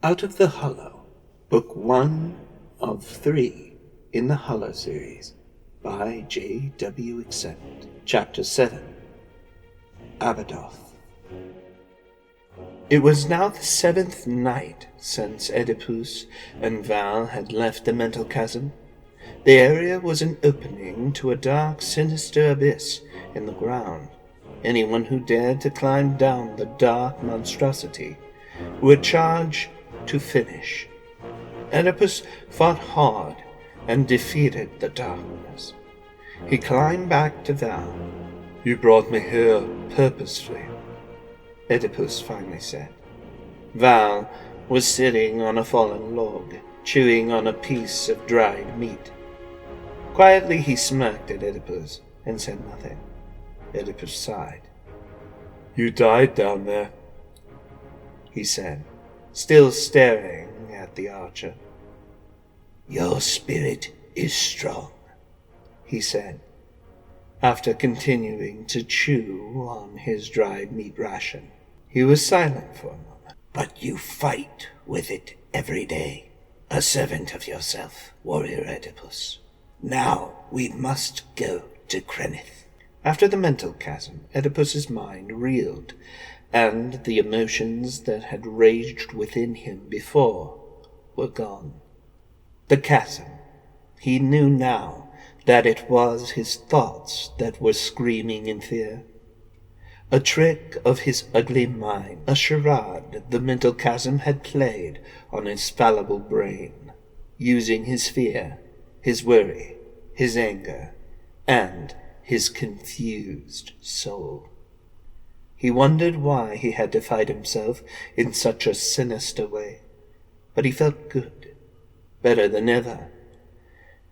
Out of the Hallow, Book 1 of 3 in the Hallow series, by J.W. Accept, Chapter 7, Abbadoth. It was now the 7th night since Eddipus and Val had left the mental chasm. The area was an opening to a dark, sinister abyss in the ground. Anyone who dared to climb down the dark monstrosity would charge to finish. Oedipus fought hard and defeated the darkness. He climbed back to Val. "You brought me here purposely," Oedipus finally said. Val was sitting on a fallen log, chewing on a piece of dried meat. Quietly he smirked at Oedipus and said nothing. Oedipus sighed. "You died down there," he said, still staring at the archer. "Your spirit is strong," he said, after continuing to chew on his dried meat ration. He was silent for a moment. "But you fight with it every day, a servant of yourself, warrior Oedipus. Now we must go to Krenith." After the mental chasm, Oedipus's mind reeled, and the emotions that had raged within him before were gone. The chasm. He knew now that it was his thoughts that were screaming in fear. A trick of his ugly mind, a charade the mental chasm had played on his fallible brain, using his fear, his worry, his anger, and his confused soul. He wondered why he had to fight himself in such a sinister way, but he felt good, better than ever,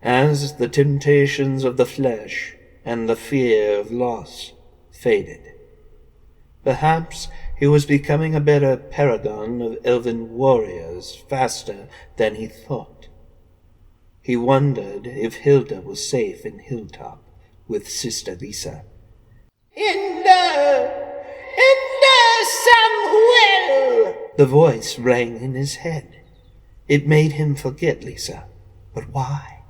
as the temptations of the flesh and the fear of loss faded. Perhaps he was becoming a better paragon of elven warriors faster than he thought. He wondered if Hilda was safe in Hilltop with Sister Lisa. "Hilda! Samuel!" The voice rang in his head. It made him forget Lisa. But why?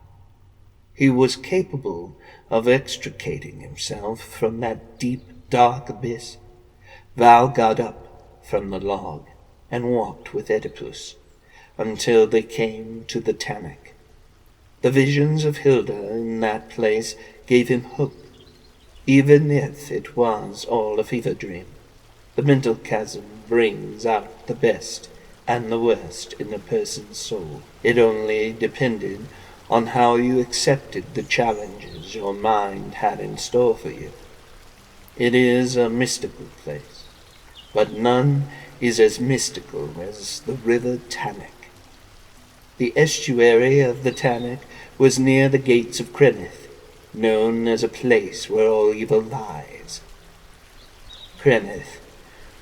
He was capable of extricating himself from that deep, dark abyss. Val got up from the log and walked with Oedipus until they came to the Tannic. The visions of Hilda in that place gave him hope, even if it was all a fever dream. The mental chasm brings out the best and the worst in a person's soul. It only depended on how you accepted the challenges your mind had in store for you. It is a mystical place, but none is as mystical as the river Tannic. The estuary of the Tannic was near the gates of Krenith, known as a place where all evil lies. Krenith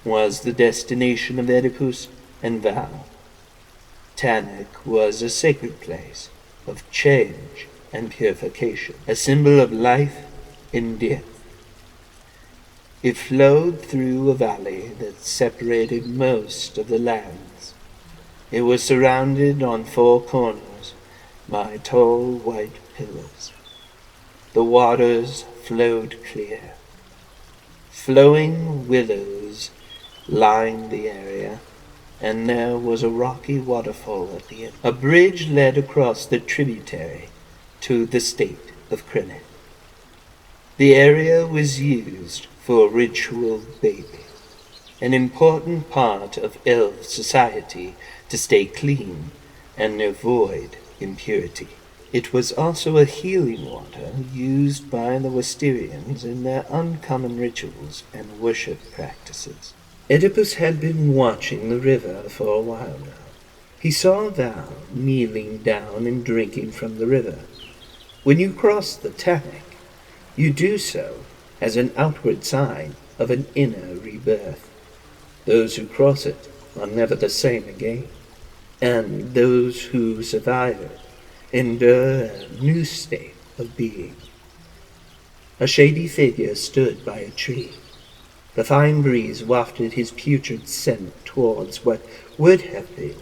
was the destination of Oedipus and Val. Tannic was a sacred place of change and purification, a symbol of life and death. It flowed through a valley that separated most of the lands. It was surrounded on 4 corners by tall white pillars. The waters flowed clear. Flowing willows lined the area, and there was a rocky waterfall at the end. A bridge led across the tributary to the state of Krenith. The area was used for ritual bathing, an important part of elf society to stay clean and avoid impurity. It was also a healing water used by the Westerians in their uncommon rituals and worship practices. Oedipus had been watching the river for a while now. He saw Val kneeling down and drinking from the river. When you cross the Tannic, you do so as an outward sign of an inner rebirth. Those who cross it are never the same again, and those who survive it endure a new state of being. A shady figure stood by a tree. The fine breeze wafted his putrid scent towards what would have been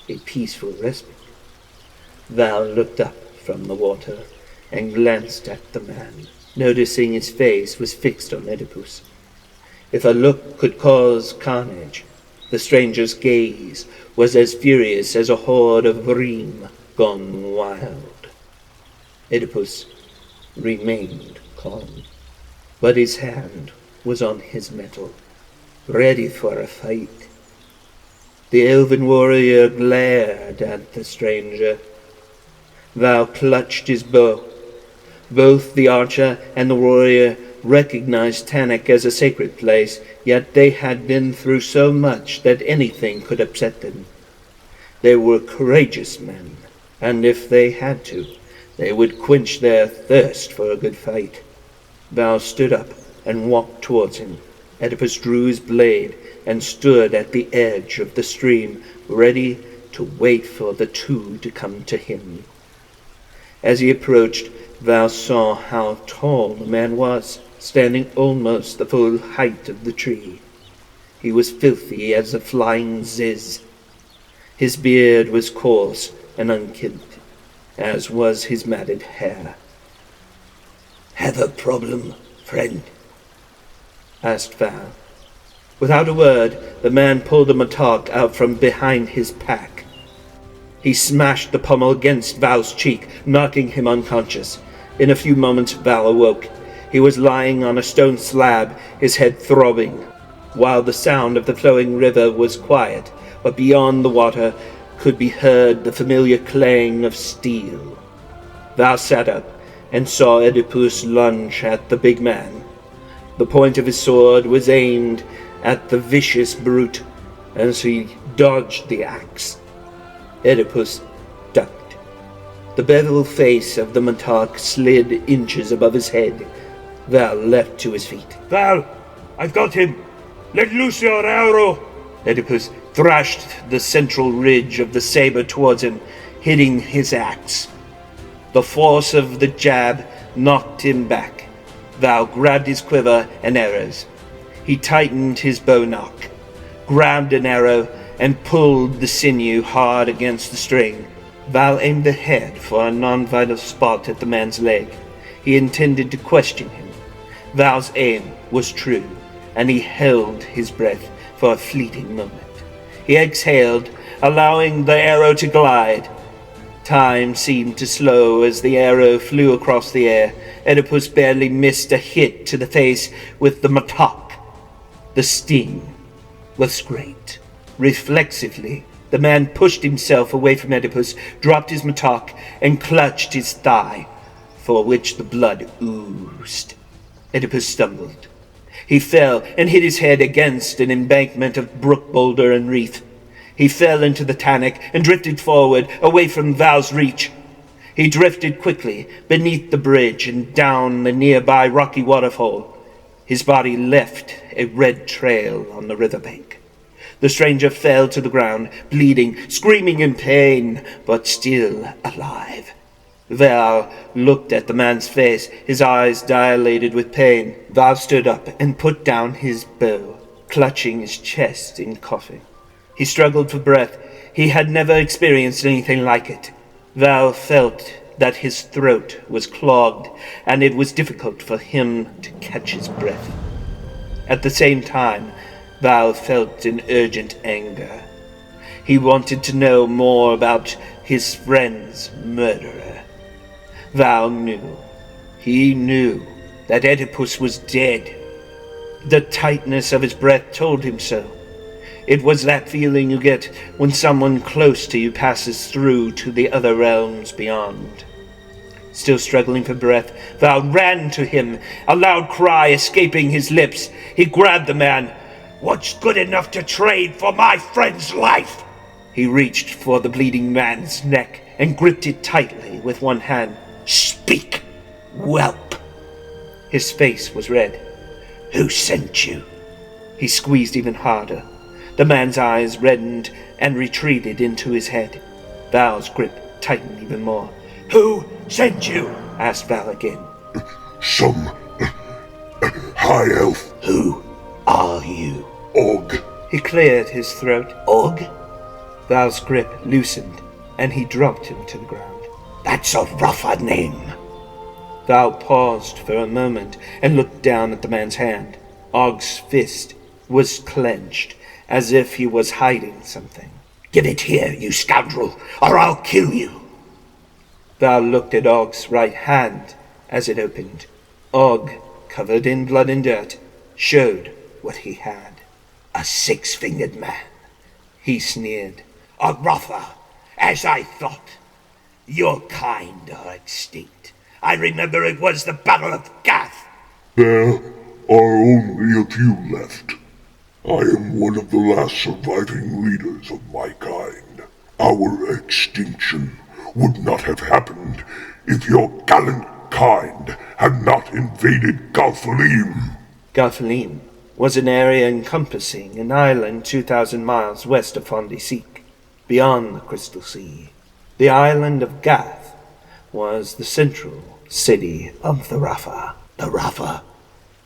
a peaceful respite. Val looked up from the water and glanced at the man, noticing his face was fixed on Eddipus. If a look could cause carnage, the stranger's gaze was as furious as a horde of bream gone wild. Oedipus remained calm, but his hand was on his metal, ready for a fight. The elven warrior glared at the stranger. Val clutched his bow. Both the archer and the warrior recognized Tannic as a sacred place, yet they had been through so much that anything could upset them. They were courageous men, and if they had to, they would quench their thirst for a good fight. Val stood up and walked towards him. Oedipus drew his blade and stood at the edge of the stream, ready to wait for the two to come to him. As he approached, Val saw how tall the man was, standing almost the full height of the tree. He was filthy as a flying ziz. His beard was coarse and unkempt, as was his matted hair. "Have a problem, friend?" asked Val. Without a word, the man pulled a mattock out from behind his pack. He smashed the pommel against Val's cheek, knocking him unconscious. In a few moments, Val awoke. He was lying on a stone slab, his head throbbing, while the sound of the flowing river was quiet, but beyond the water could be heard the familiar clang of steel. Val sat up and saw Oedipus lunge at the big man. The point of his sword was aimed at the vicious brute as he dodged the axe. Oedipus ducked. The beveled face of the mattock slid inches above his head. Val leapt to his feet. "Val, I've got him! Let loose your arrow!" Oedipus thrashed the central ridge of the saber towards him, hitting his axe. The force of the jab knocked him back. Val grabbed his quiver and arrows. He tightened his bow nock, grabbed an arrow, and pulled the sinew hard against the string. Val aimed ahead for a non-vital spot at the man's leg. He intended to question him. Val's aim was true, and he held his breath for a fleeting moment. He exhaled, allowing the arrow to glide. Time seemed to slow as the arrow flew across the air. Oedipus barely missed a hit to the face with the mattock. The sting was great. Reflexively, the man pushed himself away from Oedipus, dropped his mattock, and clutched his thigh, for which the blood oozed. Oedipus stumbled. He fell and hit his head against an embankment of brook boulder and reef. He fell into the Tannic and drifted forward, away from Val's reach. He drifted quickly beneath the bridge and down the nearby rocky waterfall. His body left a red trail on the riverbank. The stranger fell to the ground, bleeding, screaming in pain, but still alive. Val looked at the man's face, his eyes dilated with pain. Val stood up and put down his bow, clutching his chest in coughing. He struggled for breath. He had never experienced anything like it. Val felt that his throat was clogged, and it was difficult for him to catch his breath. At the same time, Val felt an urgent anger. He wanted to know more about his friend's murderer. Val knew. He knew that Oedipus was dead. The tightness of his breath told him so. It was that feeling you get when someone close to you passes through to the other realms beyond. Still struggling for breath, Val ran to him, a loud cry escaping his lips. He grabbed the man. "What's good enough to trade for my friend's life?" He reached for the bleeding man's neck and gripped it tightly with one hand. "Speak, whelp!" His face was red. "Who sent you?" He squeezed even harder. The man's eyes reddened and retreated into his head. Val's grip tightened even more. "Who sent you?" asked Val again. "Some high elf." "Who are you?" "Og." He cleared his throat. "Og? Val's grip loosened, and he dropped him to the ground. That's a rougher name. Val paused for a moment and looked down at the man's hand. Og's fist was clenched, as if he was hiding something. Give it here, you scoundrel, or I'll kill you. Val looked at Og's right hand as it opened. Og, covered in blood and dirt, showed what he had. A six-fingered man, he sneered. A Rotha, as I thought. Your kind are extinct. I remember it was the Battle of Gath. There are only a few left. I am one of the last surviving leaders of my kind. Our extinction would not have happened if your gallant kind had not invaded Galfalim. Galfalim was an area encompassing an island 2,000 miles west of Fondisik, beyond the Crystal Sea. The island of Gath was the central city of the Rafa. The Rafa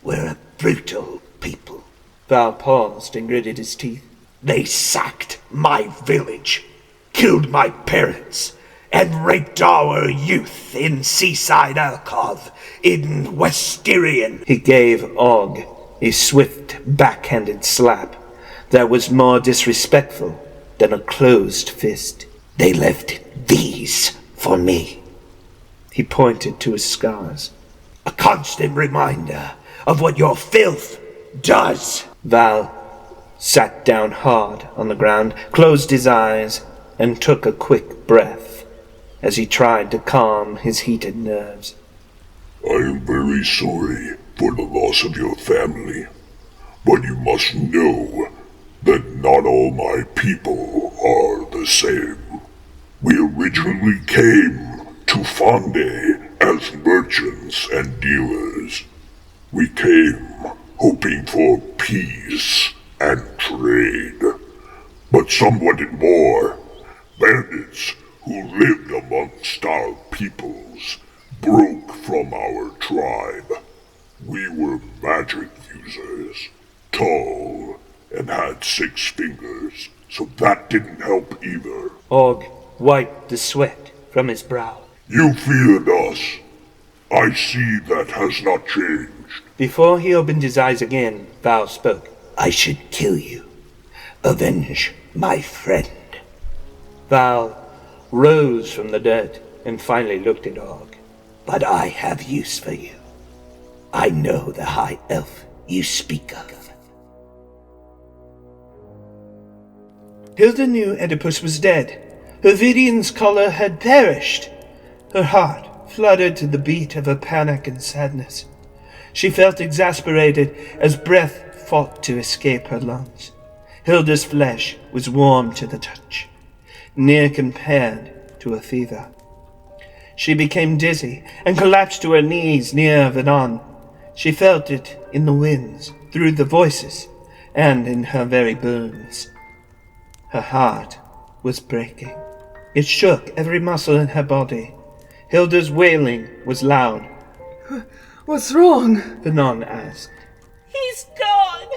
were a brutal people. Val paused and gritted his teeth. They sacked my village, killed my parents, and raped our youth in Seaside Alcove in Westerian. He gave Og a swift, backhanded slap that was more disrespectful than a closed fist. They left these for me. He pointed to his scars. A constant reminder of what your filth does. Val sat down hard on the ground, closed his eyes, and took a quick breath as he tried to calm his heated nerves. I am very sorry for the loss of your family, but you must know that not all my people are the same. We originally came to Fonde as merchants and dealers. We came hoping for peace and trade, but some wanted more. Bandits who lived amongst our peoples broke from our tribe. We were magic users, tall, and had 6 fingers, so that didn't help either. Og wiped the sweat from his brow. You feared us. I see that has not changed. Before he opened his eyes again, Val spoke. I should kill you. Avenge my friend. Val rose from the dirt and finally looked at Og. But I have use for you. I know the high elf you speak of. Hilda knew Eddipus was dead. Her Vidian's color had perished. Her heart fluttered to the beat of her panic and sadness. She felt exasperated as breath fought to escape her lungs. Hilda's flesh was warm to the touch, near compared to a fever. She became dizzy and collapsed to her knees near Vanon. She felt it in the winds, through the voices, and in her very bones. Her heart was breaking. It shook every muscle in her body. Hilda's wailing was loud. What's wrong? Vanon asked. He's gone!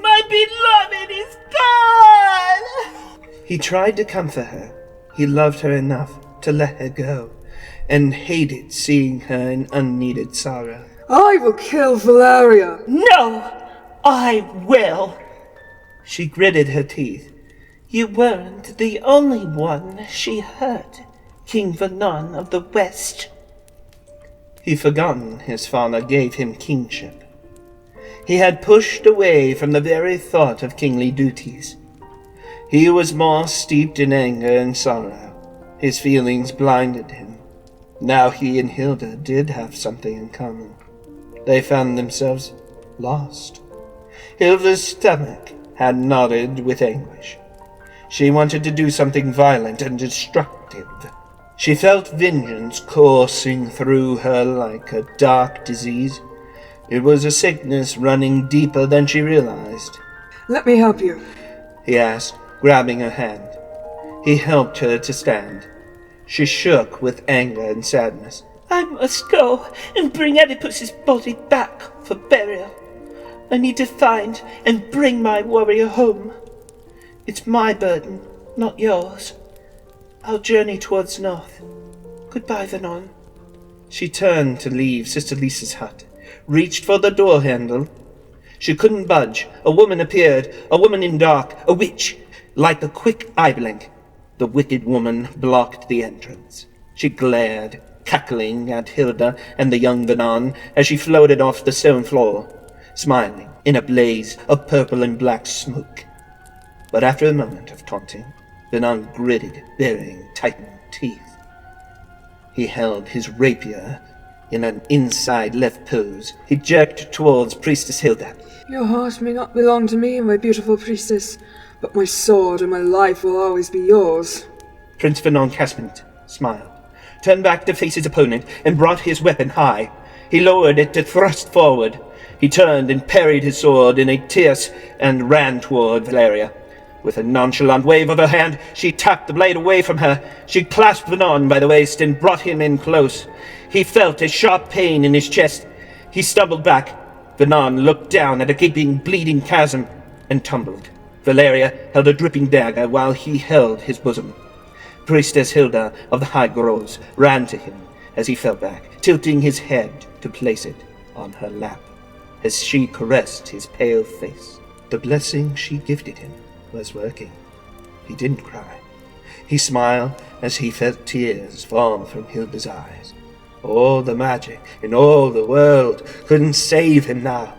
My beloved is gone! He tried to comfort her. He loved her enough to let her go, and hated seeing her in unneeded sorrow. I will kill Valeria. No! I will! She gritted her teeth. You weren't the only one she hurt, King Vanon of the West. He'd forgotten his father gave him kingship. He had pushed away from the very thought of kingly duties. He was more steeped in anger and sorrow. His feelings blinded him. Now he and Hilda did have something in common. They found themselves lost. Hilda's stomach had knotted with anguish. She wanted to do something violent and destructive. She felt vengeance coursing through her like a dark disease. It was a sickness running deeper than she realized. Let me help you. He asked, grabbing her hand. He helped her to stand. She shook with anger and sadness. I must go and bring Oedipus's body back for burial. I need to find and bring my warrior home. It's my burden, not yours. I'll journey towards north. Goodbye, Vernon. She turned to leave Sister Lisa's hut, reached for the door handle. She couldn't budge. A woman appeared, a woman in dark, a witch. Like a quick eye blink, the wicked woman blocked the entrance. She glared, cackling at Hilda and the young Vernon as she floated off the stone floor, smiling in a blaze of purple and black smoke. But after a moment of taunting, Vernon gritted, baring tightened teeth. He held his rapier in an inside left pose. He jerked towards Priestess Hilda. Your heart may not belong to me, my beautiful priestess, but my sword and my life will always be yours. Prince Vernon Caspant smiled, turned back to face his opponent, and brought his weapon high. He lowered it to thrust forward. He turned and parried his sword in a tierce and ran toward Valeria. With a nonchalant wave of her hand, she tapped the blade away from her. She clasped Vernon by the waist and brought him in close. He felt a sharp pain in his chest. He stumbled back. Vernon looked down at a gaping, bleeding chasm and tumbled. Valeria held a dripping dagger while he held his bosom. Priestess Hilda of the High Groves ran to him as he fell back, tilting his head to place it on her lap as she caressed his pale face. The blessing she gifted him was working. He didn't cry. He smiled as he felt tears fall from Hilda's eyes. All the magic in all the world couldn't save him now.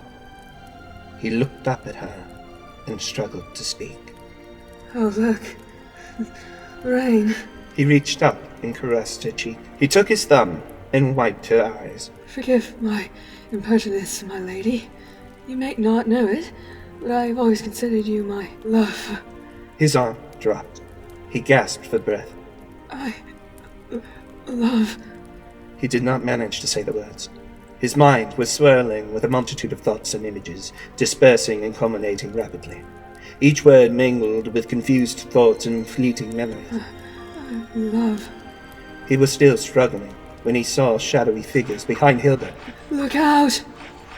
He looked up at her and struggled to speak. Oh, look. Rain. He reached up and caressed her cheek. He took his thumb and wiped her eyes. Forgive my impertinence, my lady. You may not know it, but I have always considered you my love. His arm dropped. He gasped for breath. I love. He did not manage to say the words. His mind was swirling with a multitude of thoughts and images, dispersing and culminating rapidly. Each word mingled with confused thoughts and fleeting memories. Love. He was still struggling when he saw shadowy figures behind Hilda. Look out!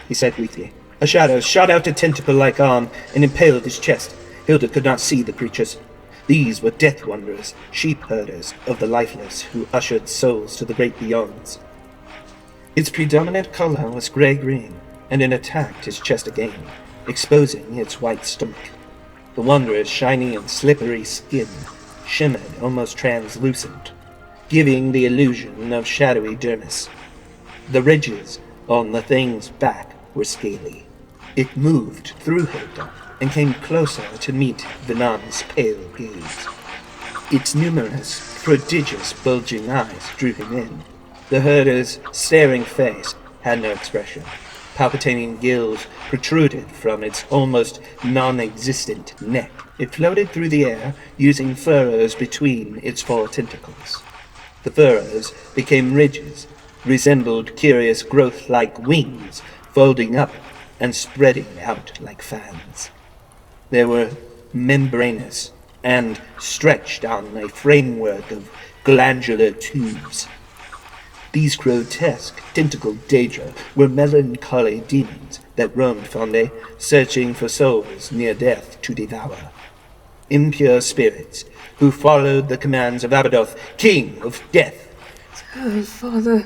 He said weakly. A shadow shot out a tentacle-like arm and impaled his chest. Hilda could not see the creatures. These were death wanderers, sheep herders of the lifeless who ushered souls to the great beyonds. Its predominant color was gray-green, and it attacked his chest again, exposing its white stomach. The wanderer's shiny and slippery skin shimmered almost translucent, giving the illusion of shadowy dermis. The ridges on the thing's back were scaly. It moved through Hilda and came closer to meet Vernon's pale gaze. Its numerous, prodigious, bulging eyes drew him in. The herder's staring face had no expression. Palpitating gills protruded from its almost non-existent neck. It floated through the air, using furrows between its 4 tentacles. The furrows became ridges, resembled curious growth-like wings, folding up and spreading out like fans. They were membranous and stretched on a framework of glandular tubes. These grotesque, tentacled daedra were melancholy demons that roamed Fonde, searching for souls near death to devour. Impure spirits who followed the commands of Abbadoth, king of death. Oh, Father,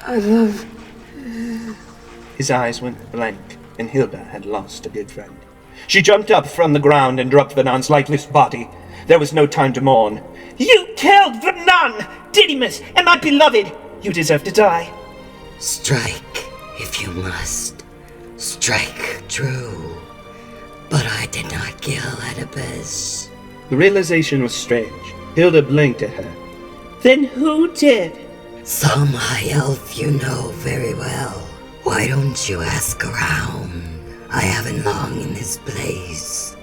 I love. His eyes went blank, and Hilda had lost a good friend. She jumped up from the ground and dropped Vernon's lifeless body. There was no time to mourn. You killed Vernon, Didymus, and my beloved! You deserve to die. Strike, if you must. Strike true. But I did not kill Eddipus. The realization was strange. Hilda blinked at her. Then who did? Some high elf you know very well. Why don't you ask around? I haven't long in this place.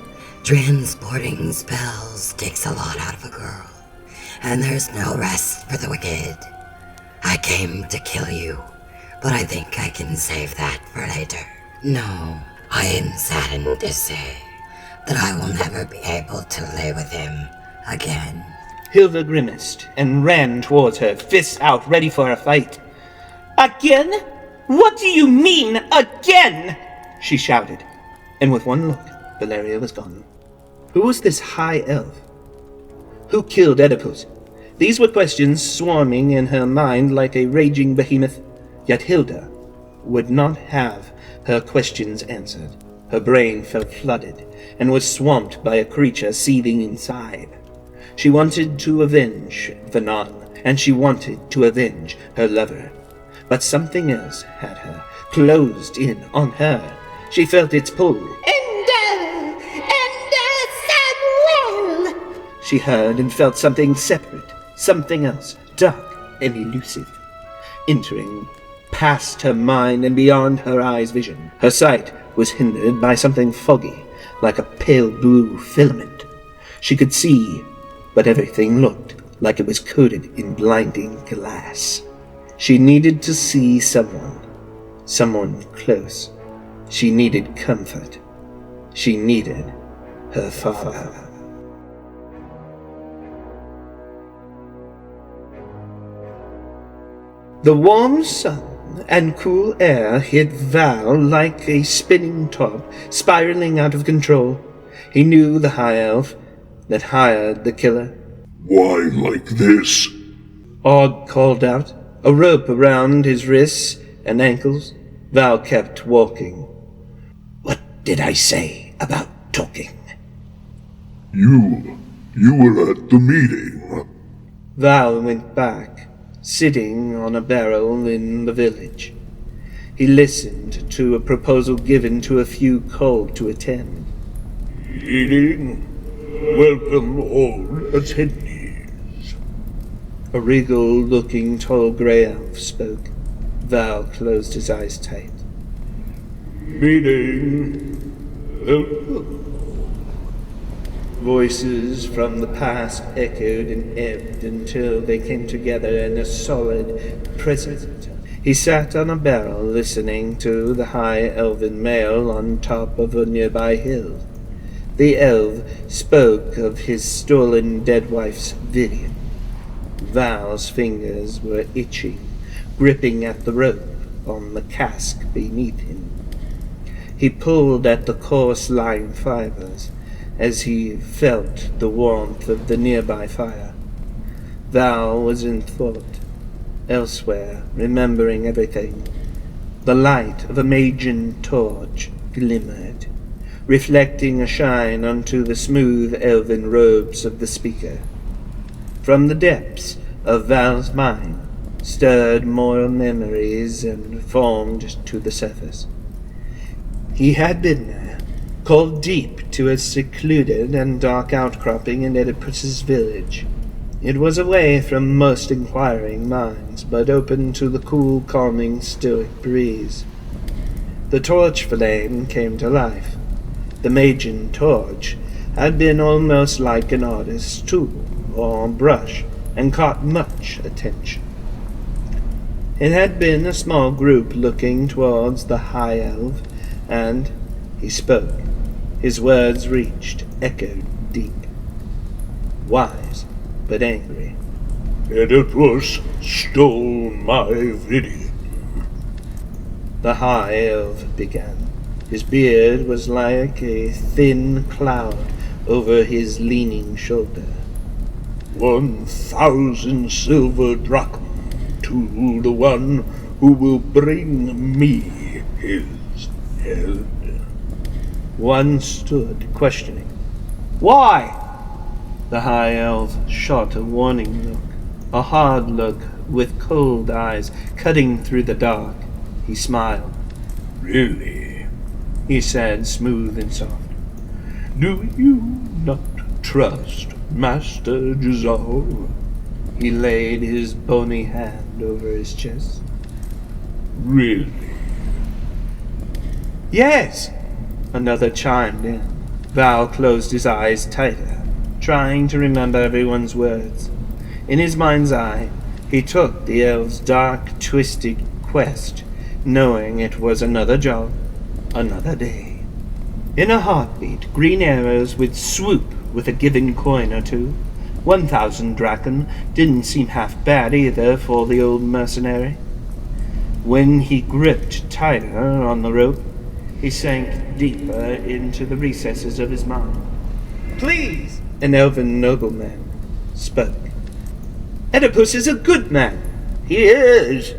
Transporting spells takes a lot out of a girl, and there's no rest for the wicked. I came to kill you, but I think I can save that for later. No, I am saddened to say that I will never be able to lay with him again. Hilda grimaced and ran towards her, fists out, ready for a fight. Again? What do you mean, again? She shouted, and with one look, Valeria was gone. Who was this high elf? Who killed Eddipus? These were questions swarming in her mind like a raging behemoth. Yet Hilda would not have her questions answered. Her brain felt flooded and was swamped by a creature seething inside. She wanted to avenge Vanon, and she wanted to avenge her lover. But something else had her, closed in on her. She felt its pull. Samuel! She heard and felt something separate, something else, dark and elusive, entering past her mind and beyond her eyes' vision. Her sight was hindered by something foggy, like a pale blue filament. She could see, but everything looked like it was coated in blinding glass. She needed to see someone close. She needed comfort. She needed her father. The warm sun and cool air hit Val like a spinning top, spiraling out of control. He knew the high elf that hired the killer. Why like this? Og called out, a rope around his wrists and ankles. Val kept walking. What did I say about talking? You were at the meeting. Val went back, sitting on a barrel in the village. He listened to a proposal given to a few called to attend. Meeting? Welcome all attendees. A regal-looking tall grey elf spoke. Val closed his eyes tight. Meeting. Welcome. Voices from the past echoed and ebbed until they came together in a solid present. He sat on a barrel listening to the high elven male on top of a nearby hill. The elf spoke of his stolen dead wife's vision. Val's fingers were itching, gripping at the rope on the cask beneath him. He pulled at the coarse line fibers as he felt the warmth of the nearby fire. Val was in thought, elsewhere, remembering everything. The light of a Magian torch glimmered, reflecting a shine onto the smooth elven robes of the speaker. From the depths of Val's mind stirred more memories and formed to the surface. He had been there, called deep to a secluded and dark outcropping in Oedipus's village. It was away from most inquiring minds, but open to the cool, calming, stoic breeze. The torch flame came to life. The Magian torch had been almost like an artist's tool or brush, and caught much attention. It had been a small group looking towards the high elf, and he spoke. His words reached, echoed deep. Wise, but angry. Oedipus stole my vision. The high elf began. His beard was like a thin cloud over his leaning shoulder. 1,000 silver drachma to the one who will bring me his head. One stood, questioning. Why? The high elf shot a warning look, a hard look with cold eyes cutting through the dark. He smiled. Really? He said, smooth and soft. Do you not trust Master Jazal? He laid his bony hand over his chest. Really? Yes! Another chimed in. Val closed his eyes tighter, trying to remember everyone's words. In his mind's eye, he took the elf's dark, twisted quest, knowing it was another job, another day. In a heartbeat, green arrows would swoop with a given coin or two. 1,000 drachm didn't seem half bad either for the old mercenary. When he gripped tighter on the rope, he sank deeper into the recesses of his mind. Please! An elven nobleman spoke. "Eddipus is a good man." "He is,"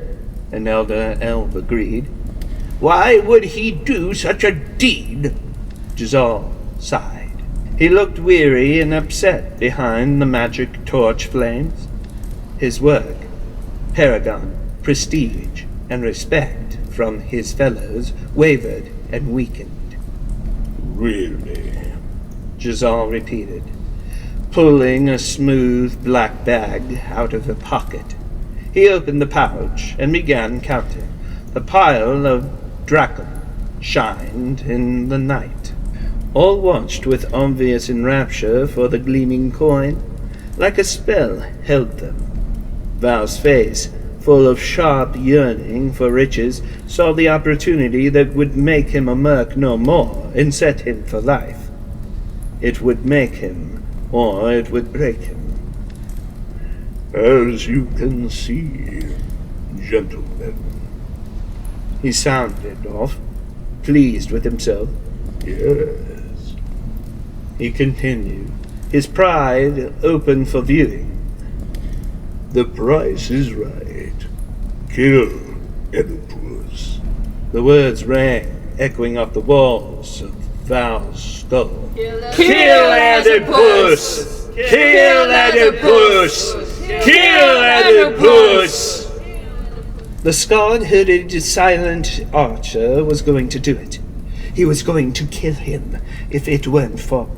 an elder elf agreed. "Why would he do such a deed?" Jazal sighed. He looked weary and upset behind the magic torch flames. His work, paragon, prestige, and respect from his fellows wavered and weakened. Really? Jazal repeated, pulling a smooth black bag out of a pocket. He opened the pouch and began counting. The pile of drachma shined in the night. All watched with obvious enrapture for the gleaming coin. Like a spell held them. Val's face, full of sharp yearning for riches, saw the opportunity that would make him a merc no more and set him for life. It would make him, or it would break him. As you can see, gentlemen. He sounded off, pleased with himself. Yes. He continued, his pride open for viewing. The price is right. Kill Oedipus. The words rang, echoing off the walls of Val's skull. Kill Oedipus! Kill Oedipus! Kill Oedipus! The scarred-hooded, silent archer was going to do it. He was going to kill him, if it weren't for...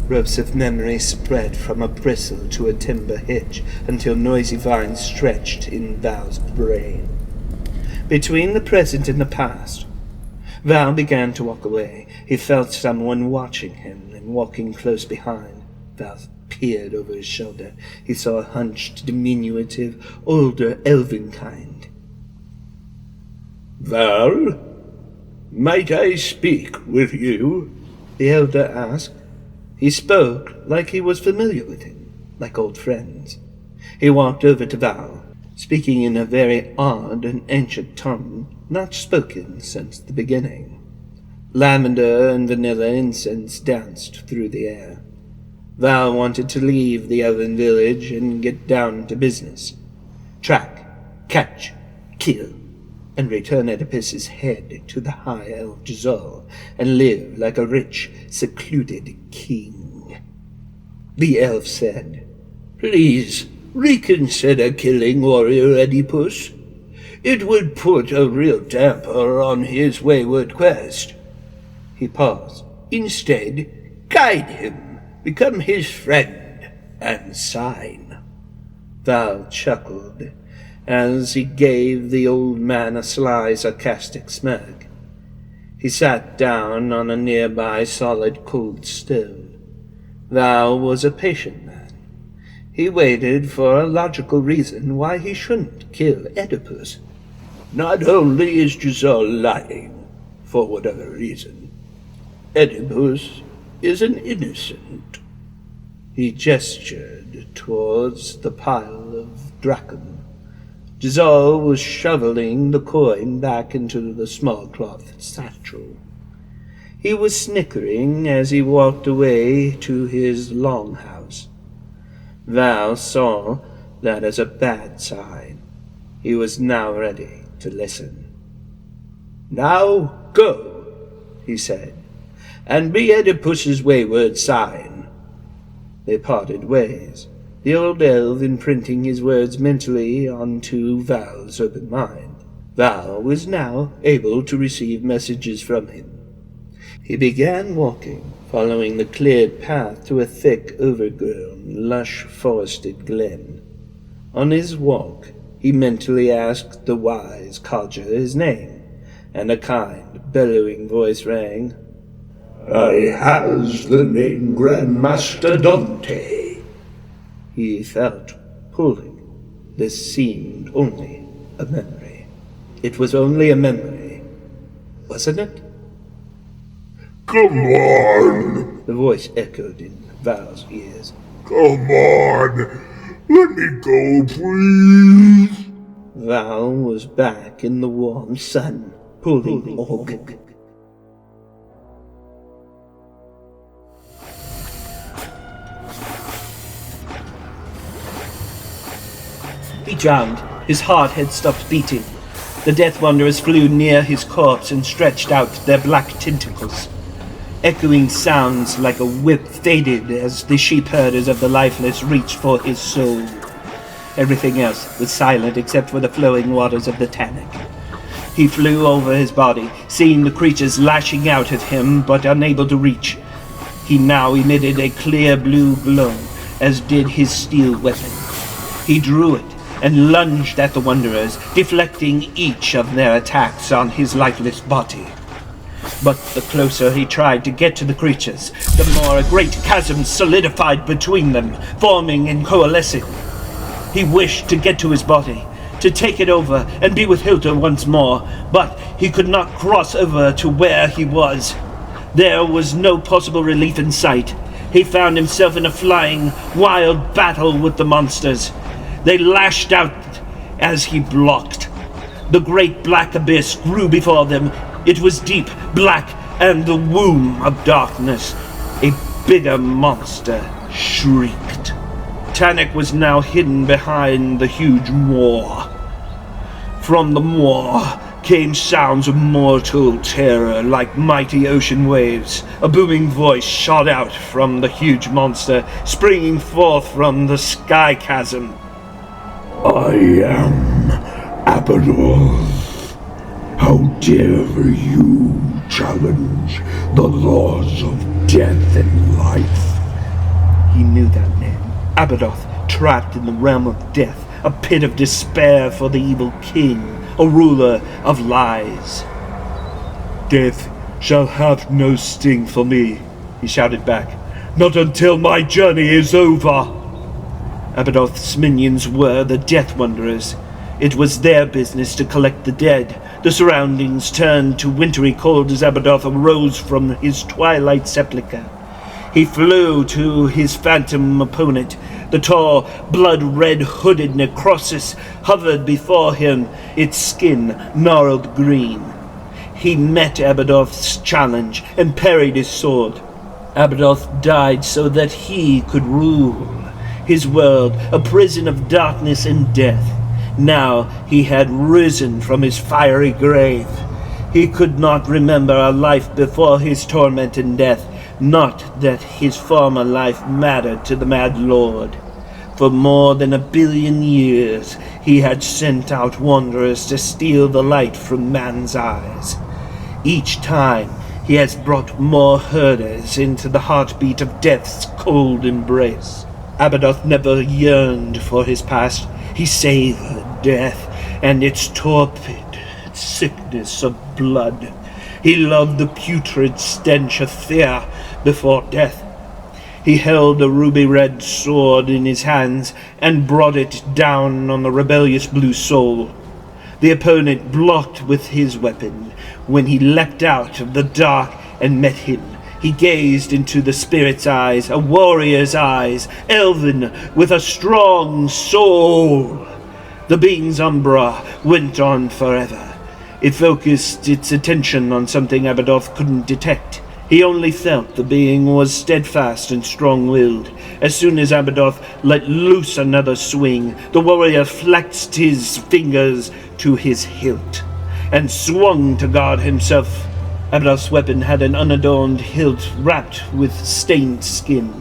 Ropes of memory spread from a bristle to a timber hitch until noisy vines stretched in Val's brain. Between the present and the past, Val began to walk away. He felt someone watching him and walking close behind. Val peered over his shoulder. He saw a hunched, diminutive, older elven kind. Val, might I speak with you? The elder asked. He spoke like he was familiar with him, like old friends. He walked over to Val, speaking in a very odd and ancient tongue, not spoken since the beginning. Lavender and vanilla incense danced through the air. Val wanted to leave the elven village and get down to business. Track, catch, kill, and return Oedipus's head to the high elf Jazal, and live like a rich, secluded king. The elf said, "Please, reconsider killing warrior Oedipus. It would put a real damper on his wayward quest." He paused. "Instead, guide him, become his friend, and sign." Val chuckled as he gave the old man a sly, sarcastic smirk. He sat down on a nearby solid cold stone. Val was a patient man. He waited for a logical reason why he shouldn't kill Oedipus. Not only is Jazal lying, for whatever reason, Oedipus is an innocent. He gestured towards the pile of drachma. Jazal was shoveling the coin back into the small cloth satchel. He was snickering as he walked away to his longhouse. Val saw that as a bad sign. He was now ready to listen. "Now go," he said, "and be Oedipus's wayward sign." They parted ways, the old elf imprinting his words mentally onto Val's open mind. Val was now able to receive messages from him. He began walking, following the cleared path to a thick, overgrown, lush forested glen. On his walk, he mentally asked the wise codger his name, and a kind, bellowing voice rang. "I has the name Grandmaster Dante." He felt pulling. This seemed only a memory. It was only a memory, wasn't it? "Come on!" The voice echoed in Val's ears. "Come on! Let me go, please!" Val was back in the warm sun, pulling orc. He drowned. His heart had stopped beating. The Death Wanderers flew near his corpse and stretched out their black tentacles. Echoing sounds like a whip faded as the sheep-herders of the lifeless reached for his soul. Everything else was silent except for the flowing waters of the Tannic. He flew over his body, seeing the creatures lashing out at him but unable to reach. He now emitted a clear blue glow, as did his steel weapon. He drew it and lunged at the Wanderers, deflecting each of their attacks on his lifeless body. But the closer he tried to get to the creatures, the more a great chasm solidified between them, forming and coalescing. He wished to get to his body, to take it over and be with Hilda once more, but he could not cross over to where he was. There was no possible relief in sight. He found himself in a flying, wild battle with the monsters. They lashed out as he blocked. The great black abyss grew before them. It was deep, black, and the womb of darkness. A bigger monster shrieked. Tannic was now hidden behind the huge moor. From the moor came sounds of mortal terror like mighty ocean waves. A booming voice shot out from the huge monster, springing forth from the sky chasm. I am Abbadoth. How dare you challenge the laws of death and life? He knew that name. Abbadoth, trapped in the realm of death, a pit of despair for the evil king, a ruler of lies. "Death shall have no sting for me," he shouted back. "Not until my journey is over." Abbadoth's minions were the Death Wanderers. It was their business to collect the dead. The surroundings turned to wintry cold as Abbadoth arose from his twilight sepulchre. He flew to his phantom opponent. The tall, blood-red hooded Necrosis hovered before him, its skin gnarled green. He met Abbadoth's challenge and parried his sword. Abbadoth died so that he could rule his world, a prison of darkness and death. Now he had risen from his fiery grave. He could not remember a life before his torment and death, not that his former life mattered to the Mad Lord. For more than 1 billion years he had sent out wanderers to steal the light from man's eyes. Each time he has brought more herders into the heartbeat of death's cold embrace. Abbadoth never yearned for his past. He savored death and its torpid sickness of blood. He loved the putrid stench of fear before death. He held a ruby-red sword in his hands and brought it down on the rebellious blue soul. The opponent blocked with his weapon when he leapt out of the dark and met him. He gazed into the spirit's eyes, a warrior's eyes, elven with a strong soul. The being's umbra went on forever. It focused its attention on something Abbadoth couldn't detect. He only felt the being was steadfast and strong-willed. As soon as Abbadoth let loose another swing, the warrior flexed his fingers to his hilt and swung to guard himself. Abbadoth's weapon had an unadorned hilt wrapped with stained skin.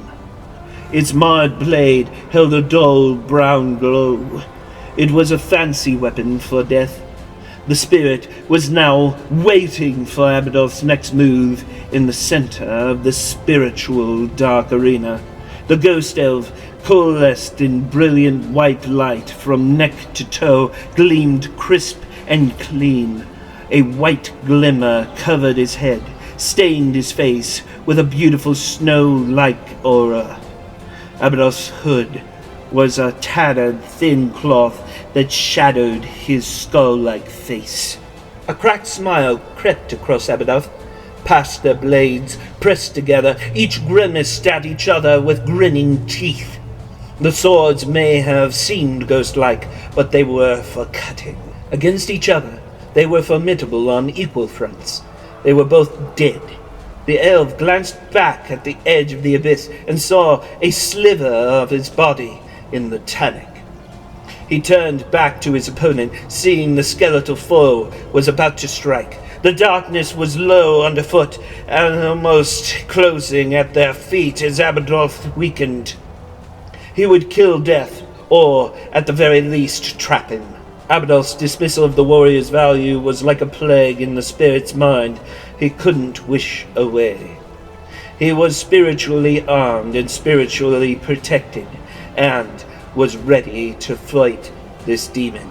Its marred blade held a dull brown glow. It was a fancy weapon for death. The spirit was now waiting for Abbadoth's next move in the center of the spiritual dark arena. The ghost elf, coalesced in brilliant white light from neck to toe, gleamed crisp and clean. A white glimmer covered his head, stained his face with a beautiful snow-like aura. Abbadoth's hood was a tattered, thin cloth that shadowed his skull-like face. A cracked smile crept across Abbadoth. Past their blades, pressed together, each grimaced at each other with grinning teeth. The swords may have seemed ghost-like, but they were for cutting. Against each other, they were formidable on equal fronts. They were both dead. The elf glanced back at the edge of the abyss and saw a sliver of his body in the Tannic. He turned back to his opponent, seeing the skeletal foe was about to strike. The darkness was low underfoot and almost closing at their feet as Abbadoth weakened. He would kill Death, or at the very least trap him. Abbadoth's dismissal of the warrior's value was like a plague in the spirit's mind he couldn't wish away. He was spiritually armed and spiritually protected, and was ready to fight this demon.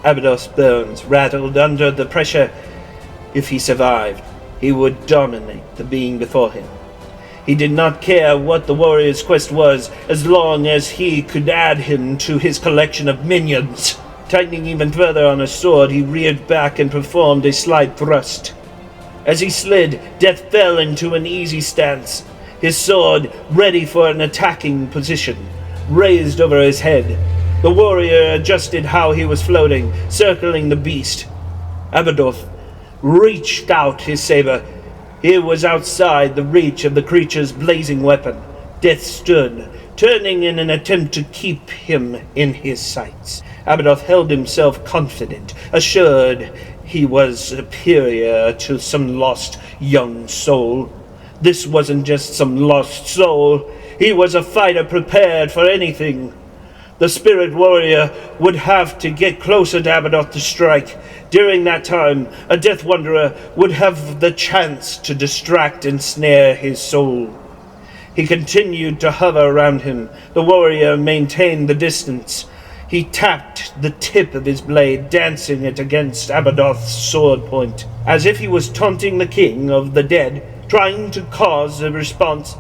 Abbadoth's bones rattled under the pressure. If he survived, he would dominate the being before him. He did not care what the warrior's quest was, as long as he could add him to his collection of minions. Tightening even further on his sword, he reared back and performed a slide thrust. As he slid, Death fell into an easy stance, his sword ready for an attacking position, raised over his head. The warrior adjusted how he was floating, circling the beast. Abbadoth reached out his saber. He was outside the reach of the creature's blazing weapon. Death stood, turning in an attempt to keep him in his sights. Abbadoth held himself confident, assured he was superior to some lost young soul. This wasn't just some lost soul. He was a fighter prepared for anything. The spirit warrior would have to get closer to Abbadoth to strike. During that time, a Death Wanderer would have the chance to distract and snare his soul. He continued to hover around him. The warrior maintained the distance. He tapped the tip of his blade, dancing it against Abbadoth's sword point, as if he was taunting the king of the dead, trying to cause a response.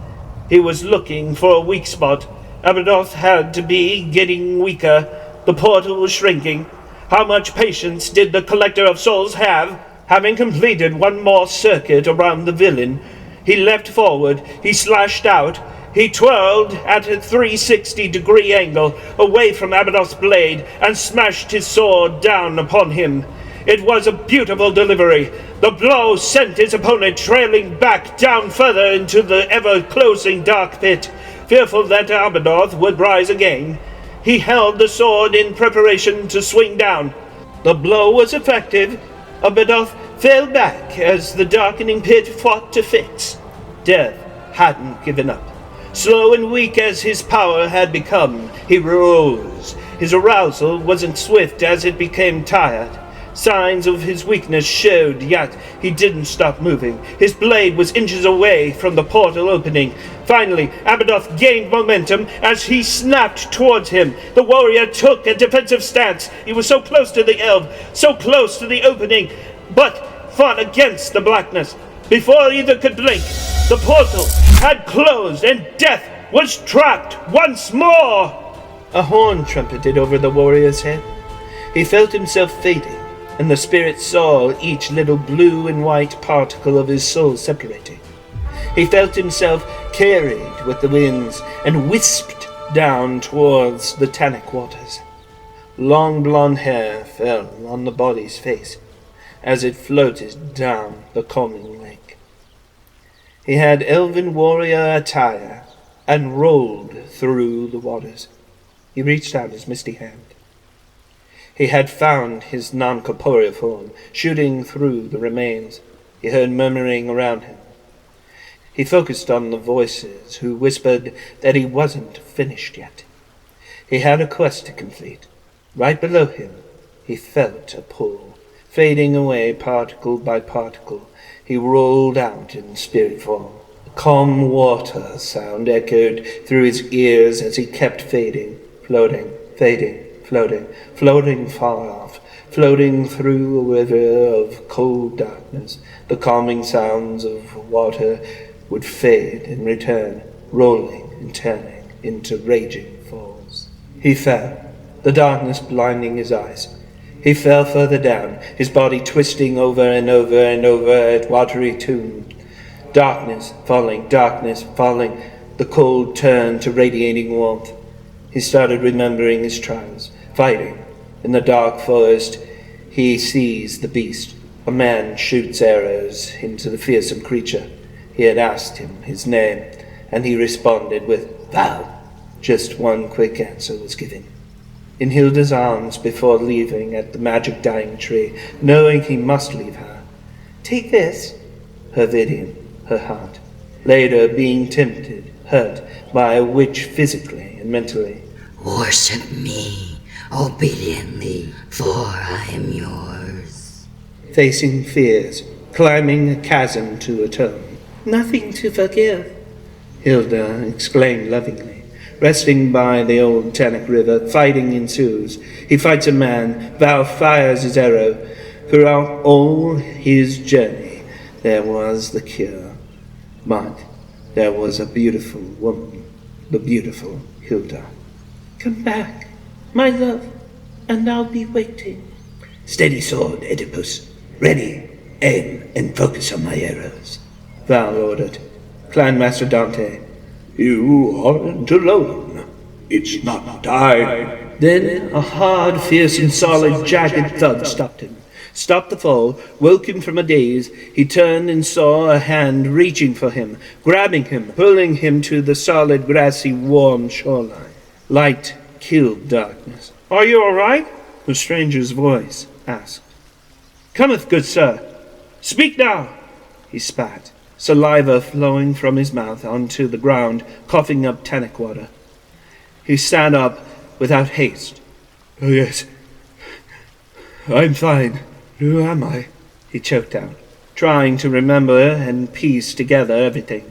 He was looking for a weak spot. Abbadoth had to be getting weaker. The portal was shrinking. How much patience did the Collector of Souls have? Having completed one more circuit around the villain, he leapt forward. He slashed out. He twirled at a 360-degree angle away from Abbadoth's blade and smashed his sword down upon him. It was a beautiful delivery. The blow sent his opponent trailing back down further into the ever-closing dark pit. Fearful that Abbadoth would rise again, he held the sword in preparation to swing down. The blow was effective. Abbadoth fell back as the darkening pit fought to fix. Death hadn't given up. Slow and weak as his power had become, he rose. His arousal wasn't swift as it became tired. Signs of his weakness showed, yet he didn't stop moving. His blade was inches away from the portal opening. Finally, Abbadoth gained momentum as he snapped towards him. The warrior took a defensive stance. He was so close to the elf, so close to the opening, but fought against the blackness. Before either could blink, the portal had closed and Death was trapped once more. A horn trumpeted over the warrior's head. He felt himself fading, and the spirit saw each little blue and white particle of his soul separating. He felt himself carried with the winds and whisked down towards the Tannic waters. Long blonde hair fell on the body's face as it floated down the calming lake. He had elven warrior attire and rolled through the waters. He reached out his misty hand. He had found his non-corporeal form, shooting through the remains. He heard murmuring around him. He focused on the voices who whispered that he wasn't finished yet. He had a quest to complete. Right below him, he felt a pull. Fading away particle by particle, he rolled out in spirit form. The calm water sound echoed through his ears as he kept fading, floating, fading, floating far off, floating through a river of cold darkness. The calming sounds of water would fade and return, rolling and turning into raging falls. He fell, the darkness blinding his eyes. He fell further down, his body twisting over and over and over at watery tune. Darkness falling, the cold turned to radiating warmth. He started remembering his trials, fighting. In the dark forest, he sees the beast. A man shoots arrows into the fearsome creature. He had asked him his name, and he responded with, "Val." Just one quick answer was given. in Hilda's arms before leaving at the magic dying tree, knowing he must leave her. "Take this," her Vidian, her heart. Later being tempted, hurt by a witch physically and mentally. Worship me obediently, for I am yours. Facing fears, climbing a chasm to atone. Nothing to forgive, Hilda exclaimed lovingly. Resting by the old Tannic River, fighting ensues. He fights a man, Val fires his arrow. Throughout all his journey, there was the cure. But there was a beautiful woman, the beautiful Hilda. "Come back, my love, and I'll be waiting." "Steady sword, Eddipus. Ready, aim, and focus on my arrows," Val ordered. Clanmaster Dante. You aren't alone. It's not time. Then a hard, fierce, and solid, jagged thud stopped him. Stopped the fall, woke him from a daze. He turned and saw a hand reaching for him, grabbing him, pulling him to the solid, grassy, warm shoreline. Light killed darkness. "Are you all right?" the stranger's voice asked. "Cometh, good sir. Speak now!" He spat, saliva flowing from his mouth onto the ground, coughing up Tannic water. He sat up without haste. "Oh, yes. I'm fine. Who am I?" he choked out, trying to remember and piece together everything.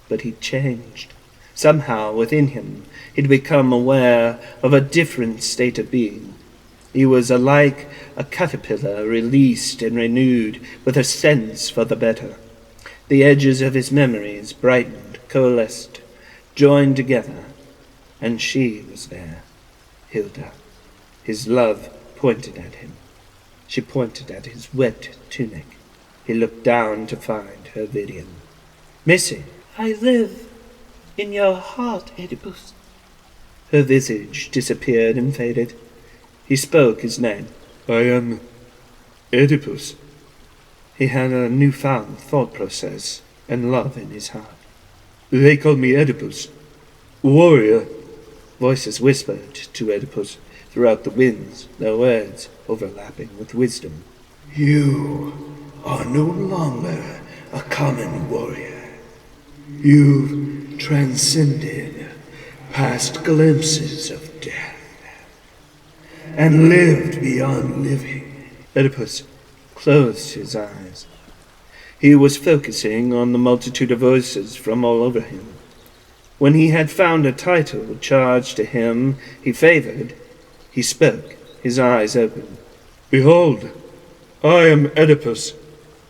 But he'd changed. Somehow, within him, he'd become aware of a different state of being. He was like a caterpillar released and renewed with a sense for the better. The edges of his memories brightened, coalesced, joined together, and she was there, Hilda. His love pointed at him. She pointed at his wet tunic. He looked down to find her Vidian. "Missy." "I live in your heart, Eddipus." Her visage disappeared and faded. He spoke his name. "I am Eddipus." He had a newfound thought process and love in his heart. They call me Oedipus. Warrior. Voices whispered to Oedipus throughout the winds, their words overlapping with wisdom. "You are no longer a common warrior. You've transcended past glimpses of death and lived beyond living." Oedipus closed his eyes. He was focusing on the multitude of voices from all over him. When he had found a title charged to him he favored, he spoke, his eyes open. "Behold, I am Oedipus,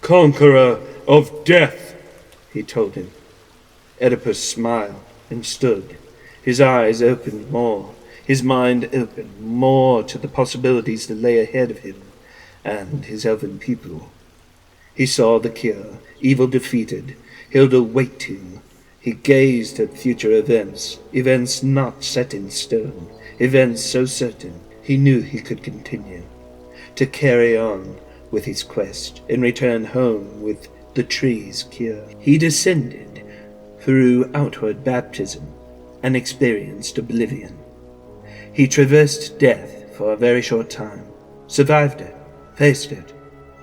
conqueror of death," he told him. Oedipus smiled and stood, his eyes opened more, his mind opened more to the possibilities that lay ahead of him and his elven people. He saw the cure, evil defeated, Hilda waiting. He gazed at future events, events not set in stone, events so certain he knew he could continue, to carry on with his quest and return home with the tree's cure. He descended through outward baptism and experienced oblivion. He traversed death for a very short time, survived it, faced it,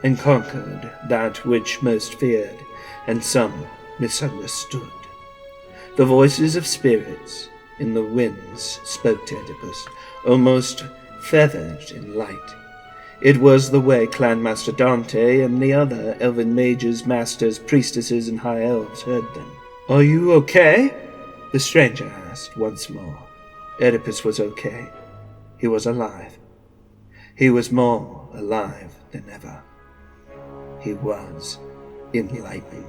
and conquered that which most feared, and some misunderstood. The voices of spirits in the winds spoke to Oedipus, almost feathered in light. It was the way Clanmaster Dante and the other elven mages, masters, priestesses, and high elves heard them. "Are you okay?" the stranger asked once more. Oedipus was okay. He was alive. He was more alive than ever. He was enlightened.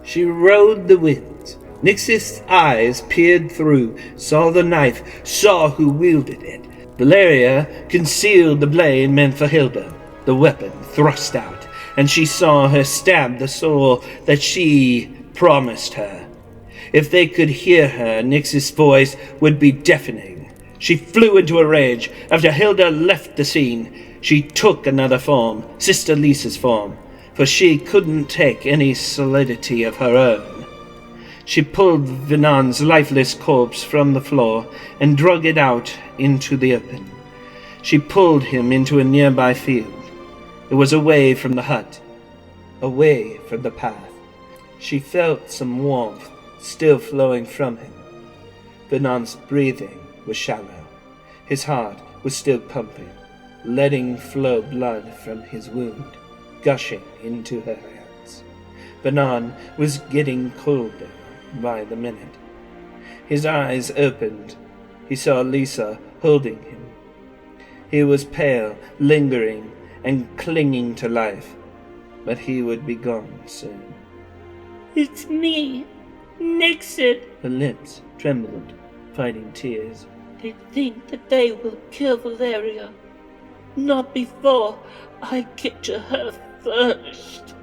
She rode the wind. Nix's eyes peered through, saw the knife, saw who wielded it. Valeria concealed the blade meant for Hilda, the weapon thrust out, and she saw her stab the soul that she promised her. If they could hear her, Nix's voice would be deafening. She flew into a rage. After Hilda left the scene, she took another form, Sister Lisa's form, for she couldn't take any solidity of her own. She pulled Venan's lifeless corpse from the floor and drug it out into the open. She pulled him into a nearby field. It was away from the hut, away from the path. She felt some warmth still flowing from him. Venan's breathing was shallow. His heart was still pumping, letting flow blood from his wound, gushing into her hands. Venan was getting colder by the minute. His eyes opened. He saw Lisa holding him. He was pale, lingering, and clinging to life, but he would be gone soon. It's me, Nixon. Her lips trembled, fighting tears. They think that they will kill Valeria. Not before I get to her first.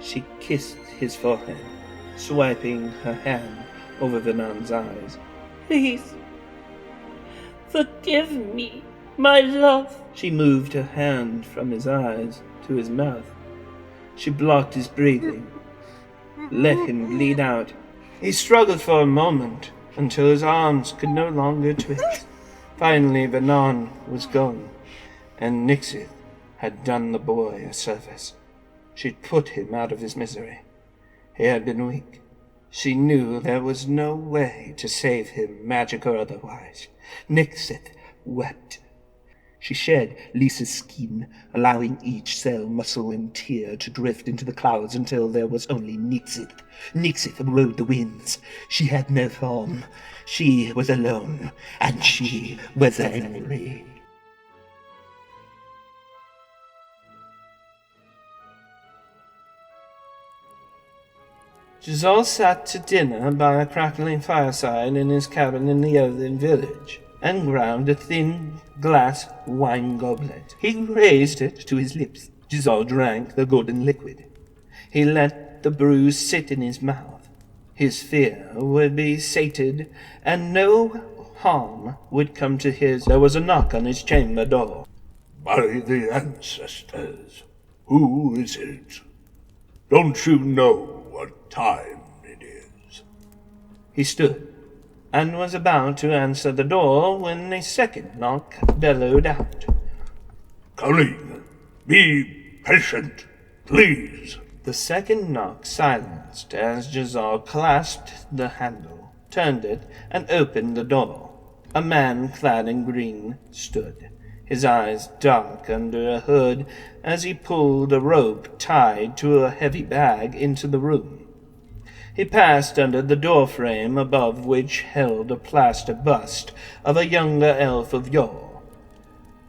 She kissed his forehead, swiping her hand over Venan's eyes. Please, forgive me, my love. She moved her hand from his eyes to his mouth. She blocked his breathing, let him bleed out. He struggled for a moment until his arms could no longer twist. Finally, Venan was gone, and Nixith had done the boy a service. She'd put him out of his misery. He had been weak. She knew there was no way to save him, magic or otherwise. Nixith wept. She shed Lisa's skin, allowing each cell, muscle, and tear to drift into the clouds until there was only Nixith. Nixith rode the winds. She had no form. She was alone, and she was angry. Giselle sat to dinner by a crackling fireside in his cabin in the Elven village, and ground a thin glass wine goblet. He raised it to his lips. Giselle drank the golden liquid. He let the brew sit in his mouth. His fear would be sated, and no harm would come to his. There was a knock on his chamber door. By the ancestors, who is it? Don't you know what time it is? He stood, and was about to answer the door when a second knock bellowed out. Coming. Be patient, please. The second knock silenced as Giselle clasped the handle, turned it, and opened the door. A man clad in green stood, his eyes dark under a hood as he pulled a rope tied to a heavy bag into the room. He passed under the doorframe above which held a plaster bust of a younger elf of yore.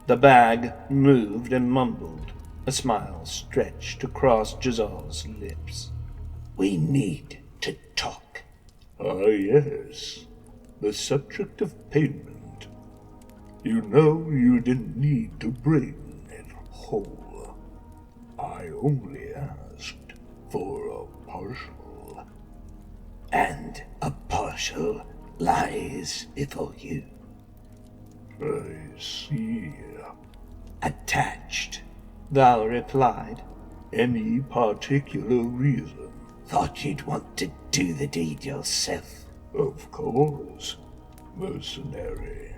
The bag moved and mumbled. A smile stretched across Giselle's lips. We need to talk. Ah, yes. The subject of payment. You know you didn't need to bring it whole. I only asked for a partial. And a partial lies before you. I see. Attached. Val replied. Any particular reason? Thought you'd want to do the deed yourself. Of course. Mercenary.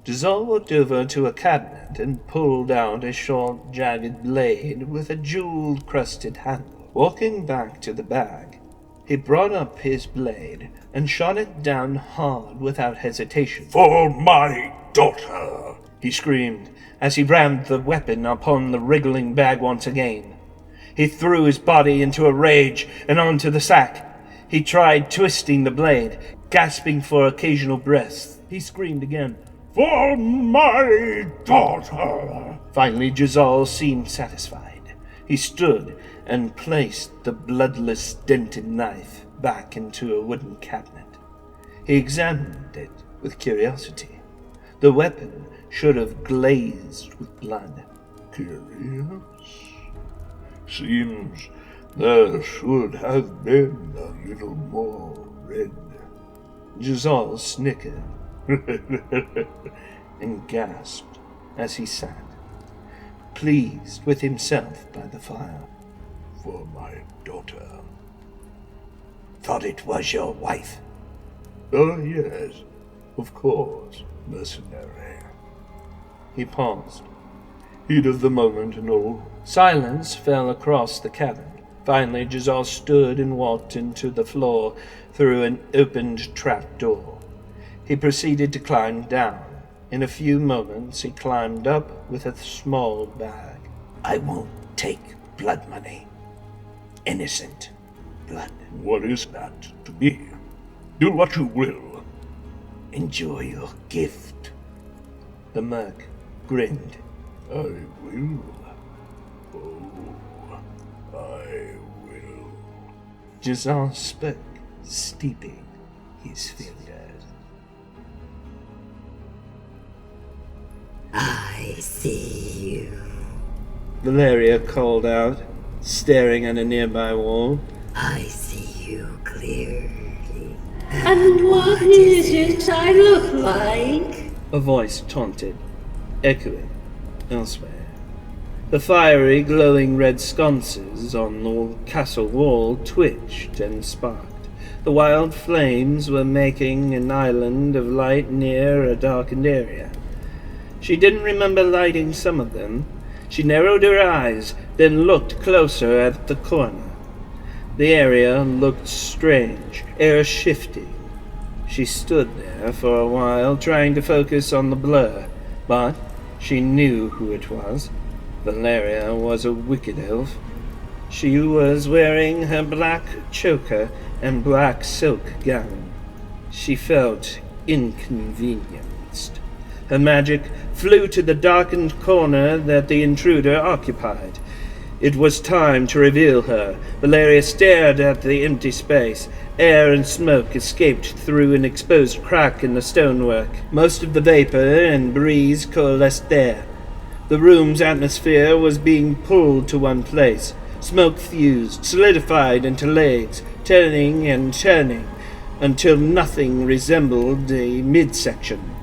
Giselle walked over to a cabinet and pulled out a short, jagged blade with a jewel-crusted handle. Walking back to the bag, he brought up his blade and shot it down hard without hesitation. For my daughter! He screamed as he rammed the weapon upon the wriggling bag once again. He threw his body into a rage and onto the sack. He tried twisting the blade, gasping for occasional breaths. He screamed again. For my daughter! Finally, Giselle seemed satisfied. He stood and placed the bloodless, dented knife back into a wooden cabinet. He examined it with curiosity. The weapon should have glazed with blood. Curious? Seems there should have been a little more red. Giselle snickered. and gasped as he sat, pleased with himself by the fire. For my daughter. Thought it was your wife. Oh, yes, of course, mercenary. He paused. Heat of the moment and all. Silence fell across the cabin. Finally, Giselle stood and walked into the floor through an opened trap-door. He proceeded to climb down. In a few moments, he climbed up with a small bag. I won't take blood money. Innocent blood. What is that to me? Do what you will. Enjoy your gift. The merc grinned. I will. Oh, I will. Giselle spoke, steeping his fingers. I see you. Valeria called out, staring at a nearby wall. I see you clearly. And what is it I look like? A voice taunted, echoing elsewhere. The fiery, glowing red sconces on the castle wall twitched and sparked. The wild flames were making an island of light near a darkened area. She didn't remember lighting some of them. She narrowed her eyes, then looked closer at the corner. The area looked strange, air shifting. She stood there for a while, trying to focus on the blur, but she knew who it was. Valeria was a wicked elf. She was wearing her black choker and black silk gown. She felt inconvenienced. Her magic flew to the darkened corner that the intruder occupied. It was time to reveal her. Valeria stared at the empty space. Air and smoke escaped through an exposed crack in the stonework. Most of the vapor and breeze coalesced there. The room's atmosphere was being pulled to one place. Smoke fused, solidified into legs, turning and turning, until nothing resembled a midsection.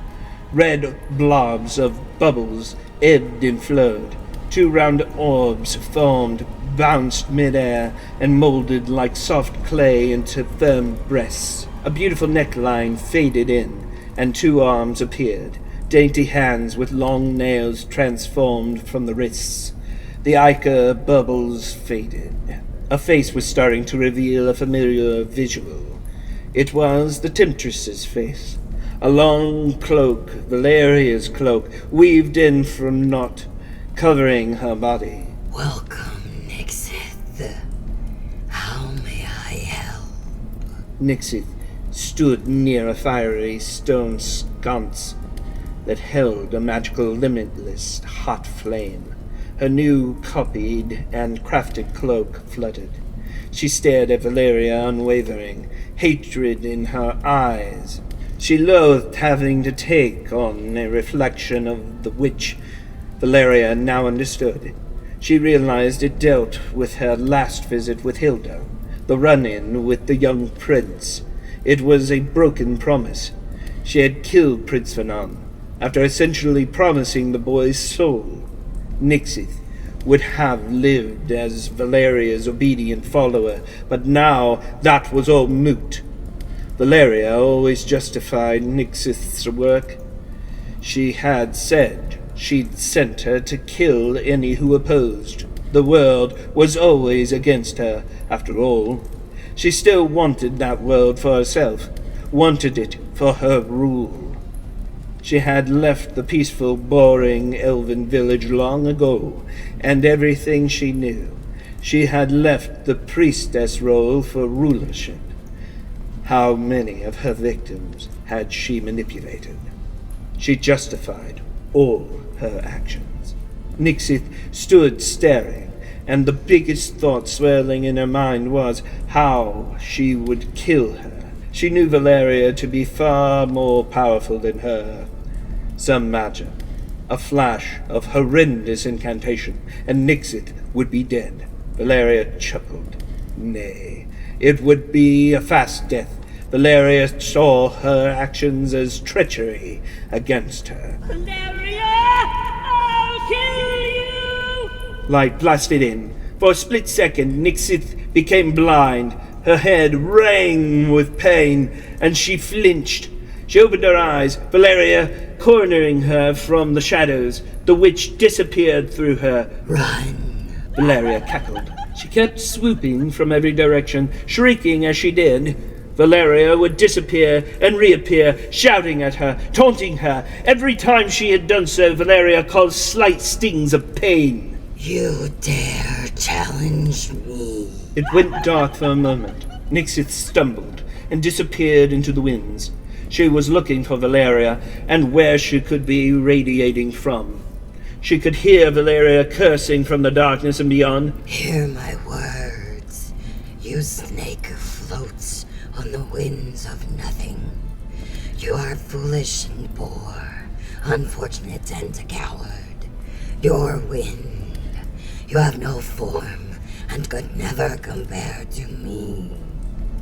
Red blobs of bubbles ebbed and flowed. Two round orbs formed, bounced mid-air, and molded like soft clay into firm breasts. A beautiful neckline faded in, and two arms appeared, dainty hands with long nails transformed from the wrists. The ichor bubbles faded. A face was starting to reveal a familiar visual. It was the temptress's face. A long cloak, Valeria's cloak, weaved in from naught, covering her body. Welcome, Nixith. How may I help? Nixith stood near a fiery stone sconce that held a magical limitless hot flame. Her new copied and crafted cloak fluttered. She stared at Valeria unwavering, hatred in her eyes. She loathed having to take on a reflection of the witch. Valeria now understood. She realized it dealt with her last visit with Hilda, the run-in with the young prince. It was a broken promise. She had killed Prince Vernon, after essentially promising the boy's soul. Nixith would have lived as Valeria's obedient follower, but now that was all moot. Valeria always justified Nixith's work. She had said she'd sent her to kill any who opposed. The world was always against her, after all. She still wanted that world for herself, wanted it for her rule. She had left the peaceful, boring elven village long ago, and everything she knew. She had left the priestess role for rulership. How many of her victims had she manipulated? She justified all her actions. Nixith stood staring, and the biggest thought swirling in her mind was how she would kill her. She knew Valeria to be far more powerful than her. Some magic, a flash of horrendous incantation, and Nixith would be dead. Valeria chuckled. Nay, it would be a fast death. Valeria saw her actions as treachery against her. Valeria! I'll kill you! Light blasted in. For a split second, Nixith became blind. Her head rang with pain, and she flinched. She opened her eyes, Valeria cornering her from the shadows. The witch disappeared through her. Run! Valeria cackled. She kept swooping from every direction, shrieking as she did. Valeria would disappear and reappear, shouting at her, taunting her. Every time she had done so, Valeria caused slight stings of pain. You dare challenge me? It went dark for a moment. Nixith stumbled and disappeared into the winds. She was looking for Valeria and where she could be radiating from. She could hear Valeria cursing from the darkness and beyond. Hear my words, you snake who floats on the winds of nothing. You are foolish and poor, unfortunate and a coward. Your wind, you have no form and could never compare to me.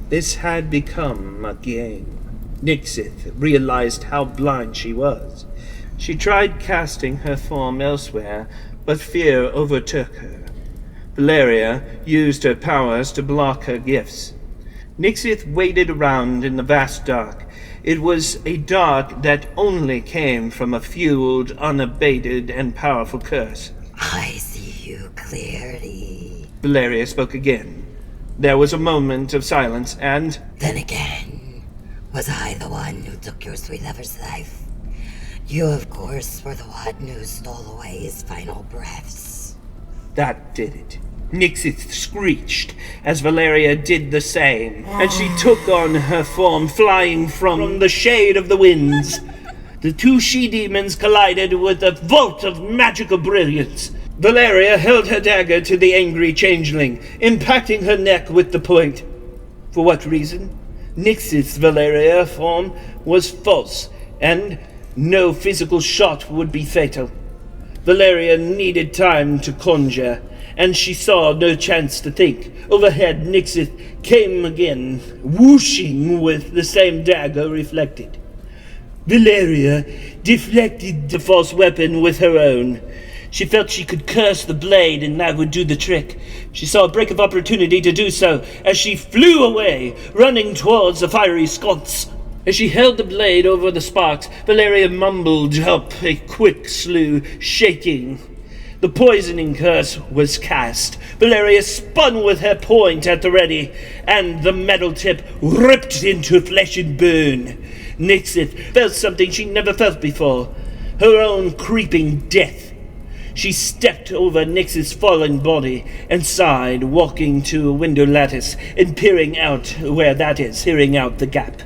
This had become a game. Nixith realized how blind she was. She tried casting her form elsewhere, but fear overtook her. Valeria used her powers to block her gifts. Nixith waded around in the vast dark. It was a dark that only came from a fueled, unabated, and powerful curse. I see you clearly. Valeria spoke again. There was a moment of silence, and... Then again, was I the one who took your sweet lover's life? You, of course, were the one who stole away his final breaths. That did it. Nixith screeched as Valeria did the same, and she took on her form, flying from the shade of the winds. The two she-demons collided with a vault of magical brilliance. Valeria held her dagger to the angry changeling, impacting her neck with the point. For what reason? Nixith's Valeria form was false, and no physical shot would be fatal. Valeria needed time to conjure, and she saw no chance to think. Overhead, Nixith came again, whooshing with the same dagger reflected. Valeria deflected the false weapon with her own. She felt she could curse the blade and that would do the trick. She saw a break of opportunity to do so as she flew away, running towards the fiery sconce. As she held the blade over the sparks, Valeria mumbled up a quick slew, shaking. The poisoning curse was cast. Valeria spun with her point at the ready, and the metal tip ripped into flesh and bone. Nixith felt something she never felt before, her own creeping death. She stepped over Nixith's fallen body and sighed, walking to a window lattice and peering out where that is, hearing out the gap.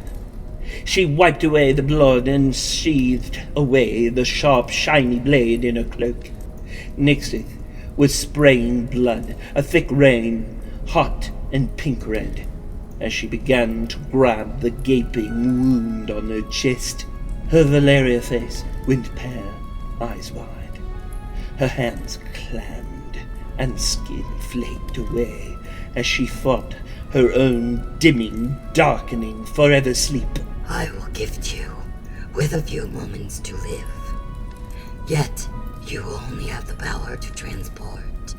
She wiped away the blood and sheathed away the sharp, shiny blade in her cloak. Nixith was spraying blood, a thick rain, hot and pink-red, as she began to grab the gaping wound on her chest. Her Valeria face went pale, eyes wide. Her hands clammed, and skin flaked away as she fought her own dimming, darkening, forever sleep. I will gift you with a few moments to live. Yet, you only have the power to transport.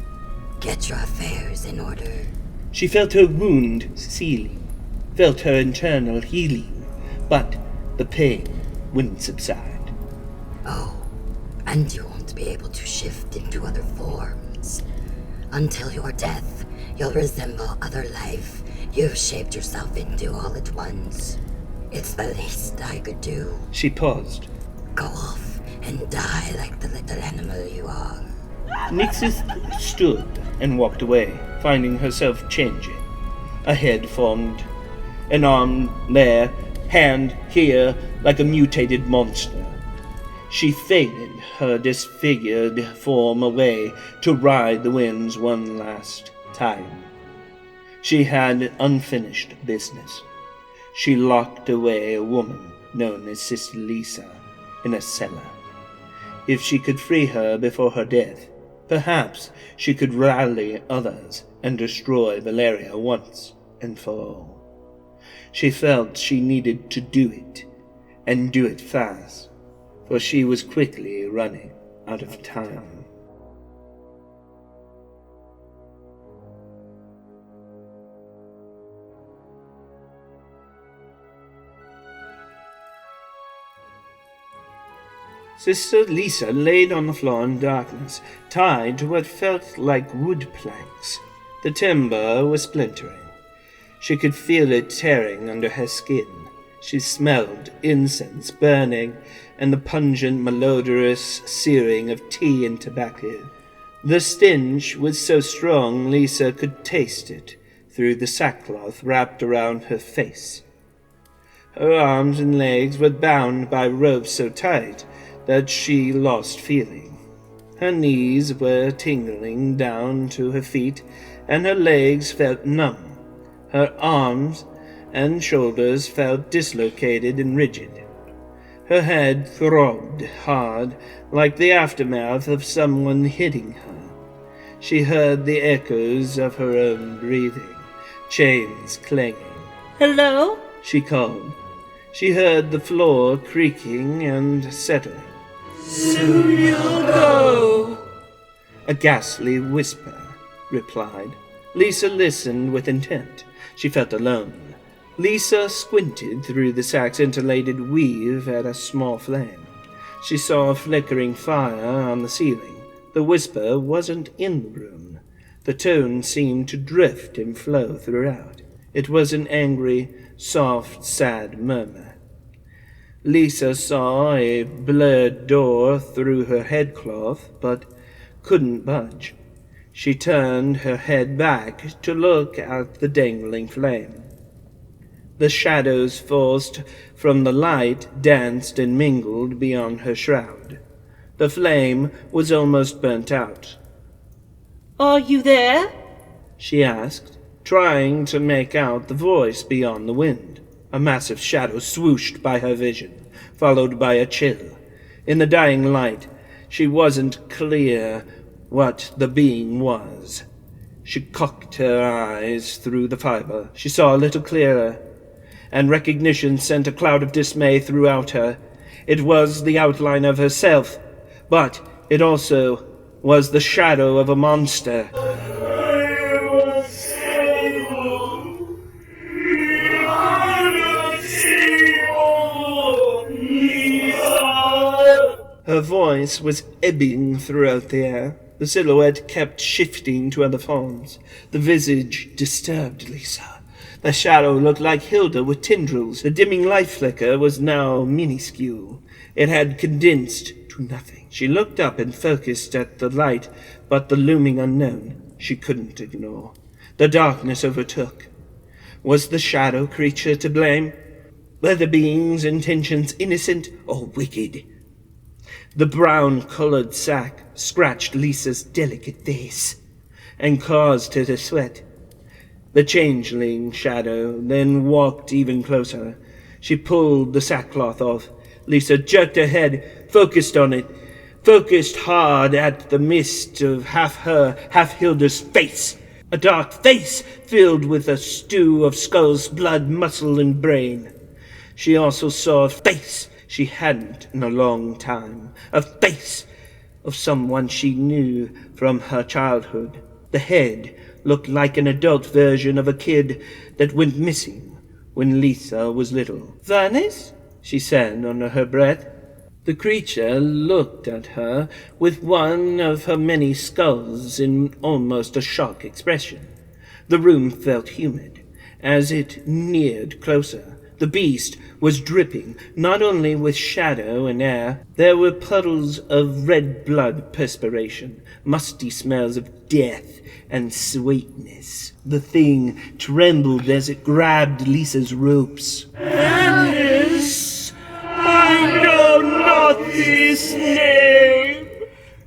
Get your affairs in order. She felt her wound sealing, felt her internal healing, but the pain wouldn't subside. Oh, and you won't be able to shift into other forms. Until your death, you'll resemble other life you've shaped yourself into all at once. It's the least I could do. She paused. Go off and die like the little animal you are. Nixith stood and walked away, finding herself changing. A head formed, an arm there, hand here, like a mutated monster. She faded her disfigured form away to ride the winds one last time. She had unfinished business. She locked away a woman known as Sister Lisa in a cellar. If she could free her before her death, perhaps she could rally others and destroy Valeria once and for all. She felt she needed to do it, and do it fast, for she was quickly running out of time. Sister Lisa laid on the floor in darkness, tied to what felt like wood planks. The timber was splintering. She could feel it tearing under her skin. She smelled incense burning and the pungent, malodorous searing of tea and tobacco. The stench was so strong Lisa could taste it through the sackcloth wrapped around her face. Her arms and legs were bound by ropes so tight that she lost feeling. Her knees were tingling down to her feet, and her legs felt numb. Her arms and shoulders felt dislocated and rigid. Her head throbbed hard, like the aftermath of someone hitting her. She heard the echoes of her own breathing, chains clanging. Hello? She called. She heard the floor creaking and settling. Soon you'll go. A ghastly whisper replied. Lisa listened with intent. She felt alone. Lisa squinted through the sack's interlated weave at a small flame. She saw a flickering fire on the ceiling. The whisper wasn't in the room. The tone seemed to drift and flow throughout. It was an angry, soft, sad murmur. Lisa saw a blurred door through her headcloth, but couldn't budge. She turned her head back to look at the dangling flame. The shadows forced from the light danced and mingled beyond her shroud. The flame was almost burnt out. Are you there? She asked, trying to make out the voice beyond the wind. A massive shadow swooshed by her vision, followed by a chill. In the dying light, she wasn't clear what the being was. She cocked her eyes through the fiber. She saw a little clearer, and recognition sent a cloud of dismay throughout her. It was the outline of herself, but it also was the shadow of a monster. Her voice was ebbing throughout the air. The silhouette kept shifting to other forms. The visage disturbed Lisa. The shadow looked like Hilda with tendrils. The dimming light flicker was now minuscule. It had condensed to nothing. She looked up and focused at the light, but the looming unknown she couldn't ignore. The darkness overtook. Was the shadow creature to blame? Were the being's intentions innocent or wicked? The brown-colored sack scratched Lisa's delicate face and caused her to sweat. The changeling shadow then walked even closer. She pulled the sackcloth off. Lisa jerked her head, focused on it, focused hard at the mist of half her, half Hilda's face. A dark face filled with a stew of skulls, blood, muscle, and brain. She also saw a face she hadn't in a long time, a face of someone she knew from her childhood. The head looked like an adult version of a kid that went missing when Lisa was little. "Venice?" she said under her breath. The creature looked at her with one of her many skulls in almost a shocked expression. The room felt humid as it neared closer. The beast was dripping, not only with shadow and air. There were puddles of red blood perspiration, musty smells of death and sweetness. The thing trembled as it grabbed Lisa's ropes. "Alice, I know not this name."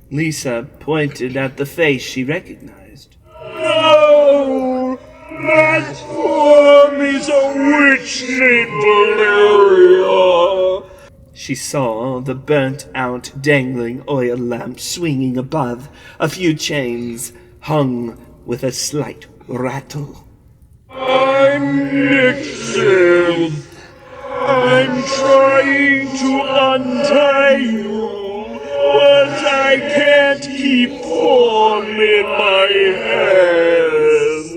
Lisa pointed at the face she recognized. "No! That form is a witch named Valeria." She saw the burnt-out, dangling oil lamp swinging above. A few chains hung with a slight rattle. "I Nixon! I'm trying to untie you, but I can't keep form in my hands.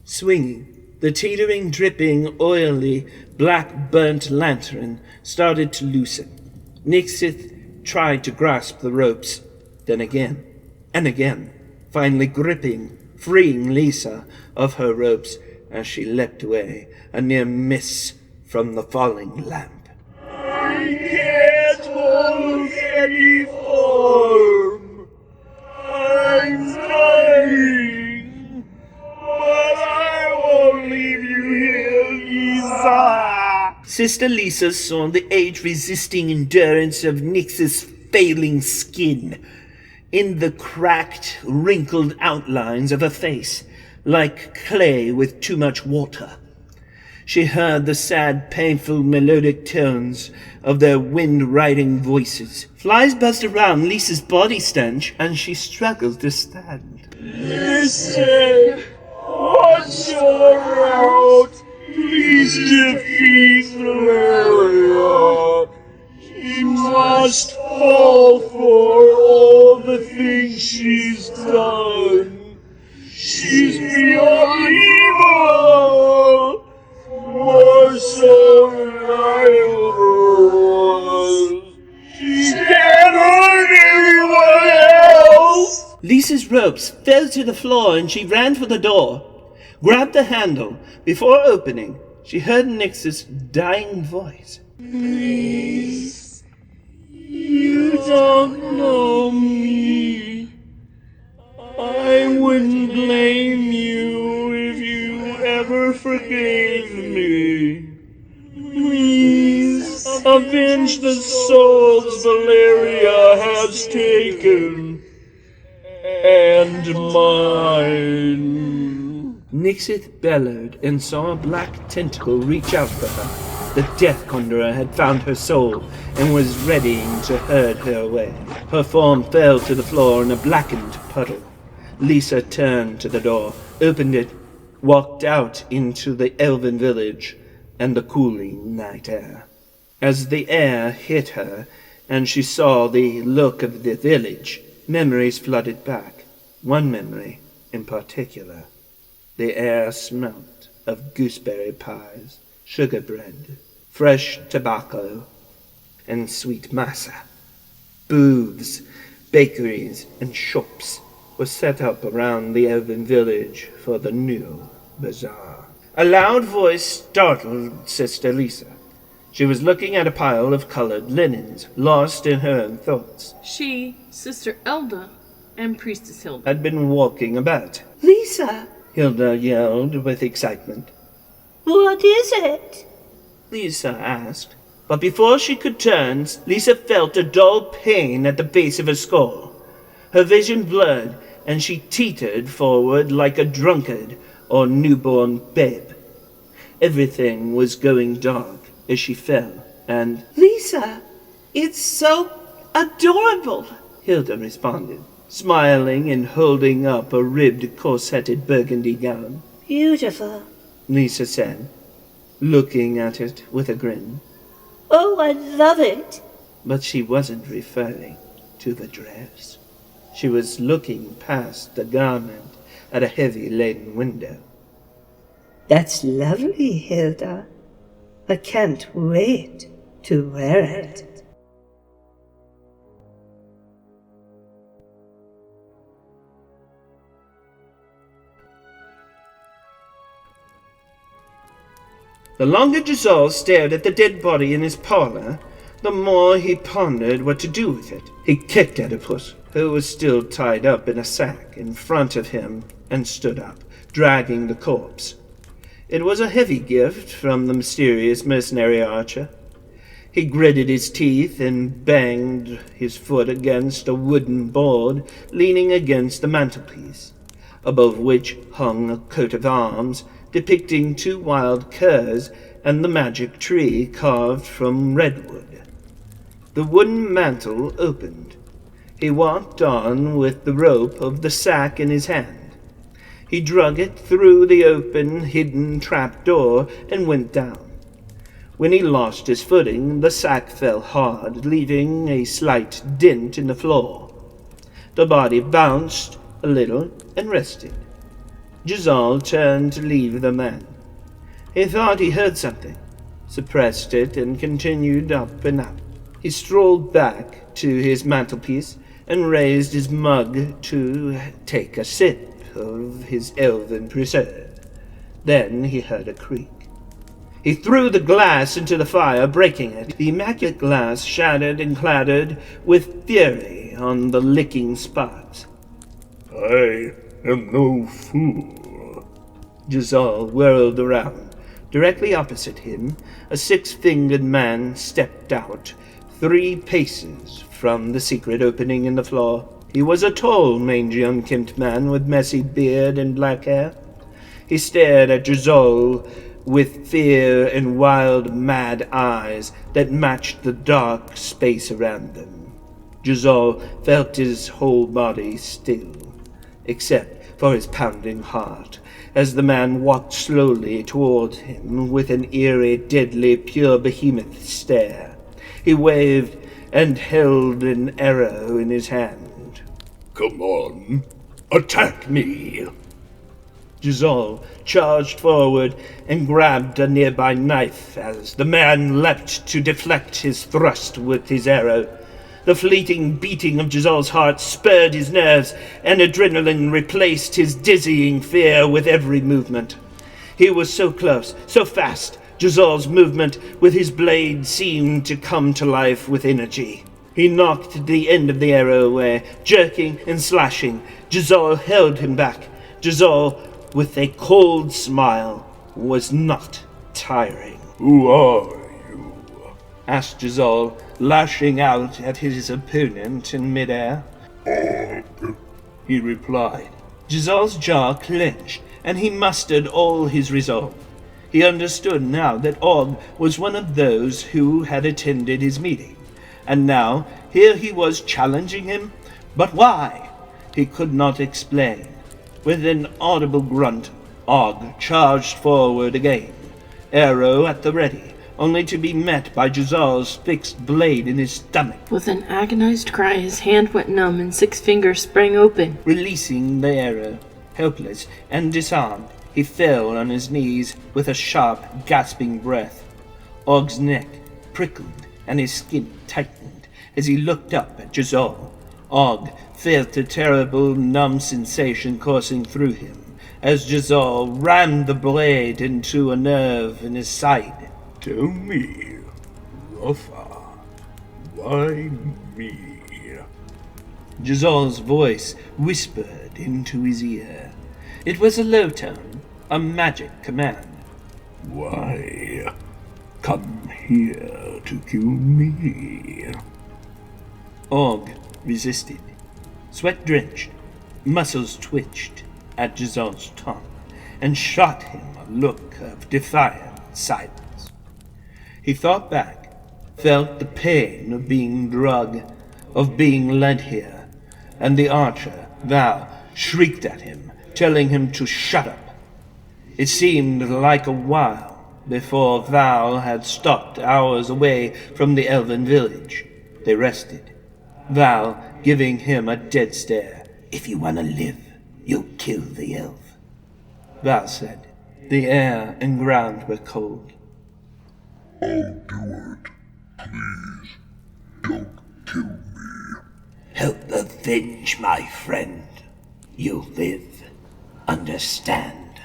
Swinging, the teetering, dripping, oily, black burnt lantern started to loosen. Nixith tried to grasp the ropes, then again, and again, finally gripping, freeing Lisa of her ropes as she leapt away, a near miss from the falling lamp. I can't hold any form. I'm dying, but I won't leave you here, Lisa. Sister Lisa saw the age-resisting endurance of Nix's failing skin in the cracked, wrinkled outlines of her face, like clay with too much water. She heard the sad, painful, melodic tones of their wind-riding voices. Flies buzzed around Lisa's body stench, and she struggled to stand. Listen, what's your route? Please defeat Valeria. She must fall for all the things she's done. She's beyond evil. More so than I ever was. She can't hurt anyone else! Lisa's ropes fell to the floor, and she ran for the door, grabbed the handle. Before opening, she heard Nix's dying voice. Please, you don't know me. I wouldn't blame you if you ever forgave me. Please, avenge the souls Valeria has taken. And mine. Nixith bellowed and saw a black tentacle reach out for her. The Death Conjurer had found her soul and was readying to herd her away. Her form fell to the floor in a blackened puddle. Lisa turned to the door, opened it, walked out into the elven village and the cooling night air. As the air hit her and she saw the look of the village, memories flooded back. One memory in particular. The air smelt of gooseberry pies, sugar bread, fresh tobacco, and sweet masa. Booths, bakeries, and shops were set up around the elven village for the new bazaar. A loud voice startled Sister Lisa. She was looking at a pile of colored linens, lost in her own thoughts. She, Sister Elda, and Priestess Hilda Had been walking about. "Lisa!" Hilda yelled with excitement. What is it? Lisa asked. But before she could turn, Lisa felt a dull pain at the base of her skull. Her vision blurred, and she teetered forward like a drunkard or newborn babe. Everything was going dark as she fell, and "Lisa, it's so adorable," Hilda responded, smiling and holding up a ribbed, corseted burgundy gown. Beautiful. Lisa said, looking at it with a grin. Oh, I love it. But she wasn't referring to the dress. She was looking past the garment at a heavy-laden window. That's lovely, Hilda. I can't wait to wear it. The longer Giselle stared at the dead body in his parlor, the more he pondered what to do with it. He kicked Eddipus, who was still tied up in a sack, in front of him, and stood up, dragging the corpse. It was a heavy gift from the mysterious mercenary archer. He gritted his teeth and banged his foot against a wooden board leaning against the mantelpiece, above which hung a coat of arms depicting 2 wild curs and the magic tree carved from redwood. The wooden mantle opened. He walked on with the rope of the sack in his hand. He drug it through the open, hidden trap-door and went down. When he lost his footing, the sack fell hard, leaving a slight dent in the floor. The body bounced a little and rested. Giselle turned to leave the man. He thought he heard something, suppressed it, and continued up and up. He strolled back to his mantelpiece and raised his mug to take a sip of his elven preserve. Then he heard a creak. He threw the glass into the fire, breaking it. The immaculate glass shattered and clattered with fury on the licking sparks. I am no fool. Giselle whirled around. Directly opposite him, a six-fingered man stepped out 3 paces from the secret opening in the floor. He was a tall, mangy, unkempt man with messy beard and black hair. He stared at Giselle with fear and wild, mad eyes that matched the dark space around them. Giselle felt his whole body still, except for his pounding heart, as the man walked slowly toward him with an eerie, deadly, pure behemoth stare. He waved and held an arrow in his hand. Come on, attack me. Giselle charged forward and grabbed a nearby knife as the man leapt to deflect his thrust with his arrow. The fleeting beating of Giselle's heart spurred his nerves, and adrenaline replaced his dizzying fear with every movement. He was so close, so fast. Giselle's movement with his blade seemed to come to life with energy. He knocked the end of the arrow away, jerking and slashing. Giselle held him back. Giselle, with a cold smile, was not tiring. Who are you? Asked Giselle, lashing out at his opponent in midair. Og, He replied. Giselle's jaw clenched, and he mustered all his resolve. He understood now that Og was one of those who had attended his meeting, and now here he was challenging him. But why? He could not explain. With an audible grunt, Og charged forward again, arrow at the ready, only to be met by Giselle's fixed blade in his stomach. With an agonized cry, his hand went numb and 6 fingers sprang open. Releasing the arrow, helpless and disarmed, he fell on his knees with a sharp, gasping breath. Og's neck prickled and his skin tightened as he looked up at Giselle. Og felt a terrible, numb sensation coursing through him as Giselle rammed the blade into a nerve in his side. tell me, Rafa, why me? Giselle's voice whispered into his ear. It was a low tone, a magic command. Why? Come here to kill me. Og resisted, sweat-drenched, muscles twitched at Giselle's tongue, and shot him a look of defiant silence. He thought back, felt the pain of being drugged, of being led here, and the archer, Val, shrieked at him, telling him to shut up. It seemed like a while before Val had stopped hours away from the elven village. They rested, Val giving him a dead stare. If you want to live, you'll kill the elf, Val said. The air and ground were cold. I'll do it. Please, don't kill me. Help avenge my friend. You'll live. Understand?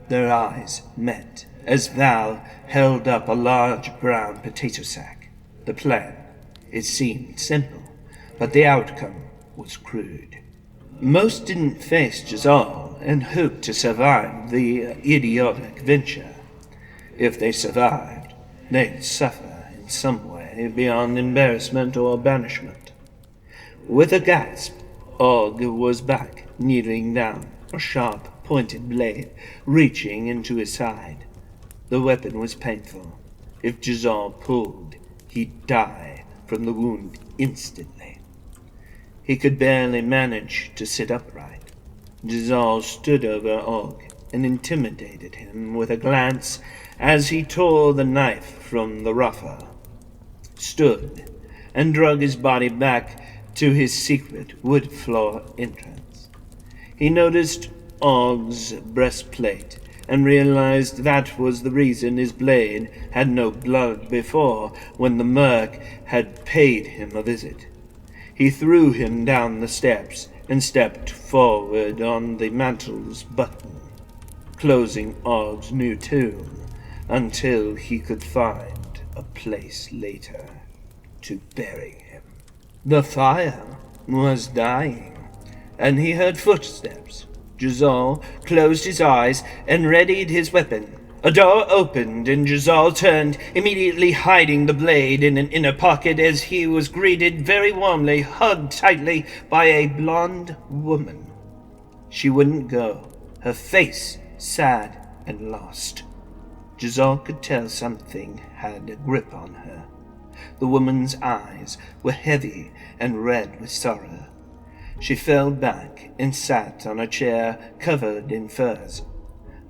Their eyes met as Val held up a large brown potato sack. The plan, it seemed simple, but the outcome was crude. Most didn't face Giselle and hoped to survive the idiotic venture. If they survived, they'd suffer in some way beyond embarrassment or banishment. With a gasp, Og was back, kneeling down, a sharp, pointed blade reaching into his side. The weapon was painful. If Giselle pulled, he'd die from the wound instantly. He could barely manage to sit upright. Jazal stood over Og and intimidated him with a glance as he tore the knife from the ruffer, stood, and drug his body back to his secret wood floor entrance. He noticed Og's breastplate and realized that was the reason his blade had no blood before, when the merc had paid him a visit. He threw him down the steps and stepped forward on the mantle's button, closing Og's new tomb until he could find a place later to bury him. The fire was dying, and he heard footsteps. Jazal closed his eyes and readied his weapon. A door opened, and Jazal turned, immediately hiding the blade in an inner pocket as he was greeted very warmly, hugged tightly by a blonde woman. She wouldn't go, her face sad and lost. Jazal could tell something had a grip on her. The woman's eyes were heavy and red with sorrow. She fell back and sat on a chair covered in furs.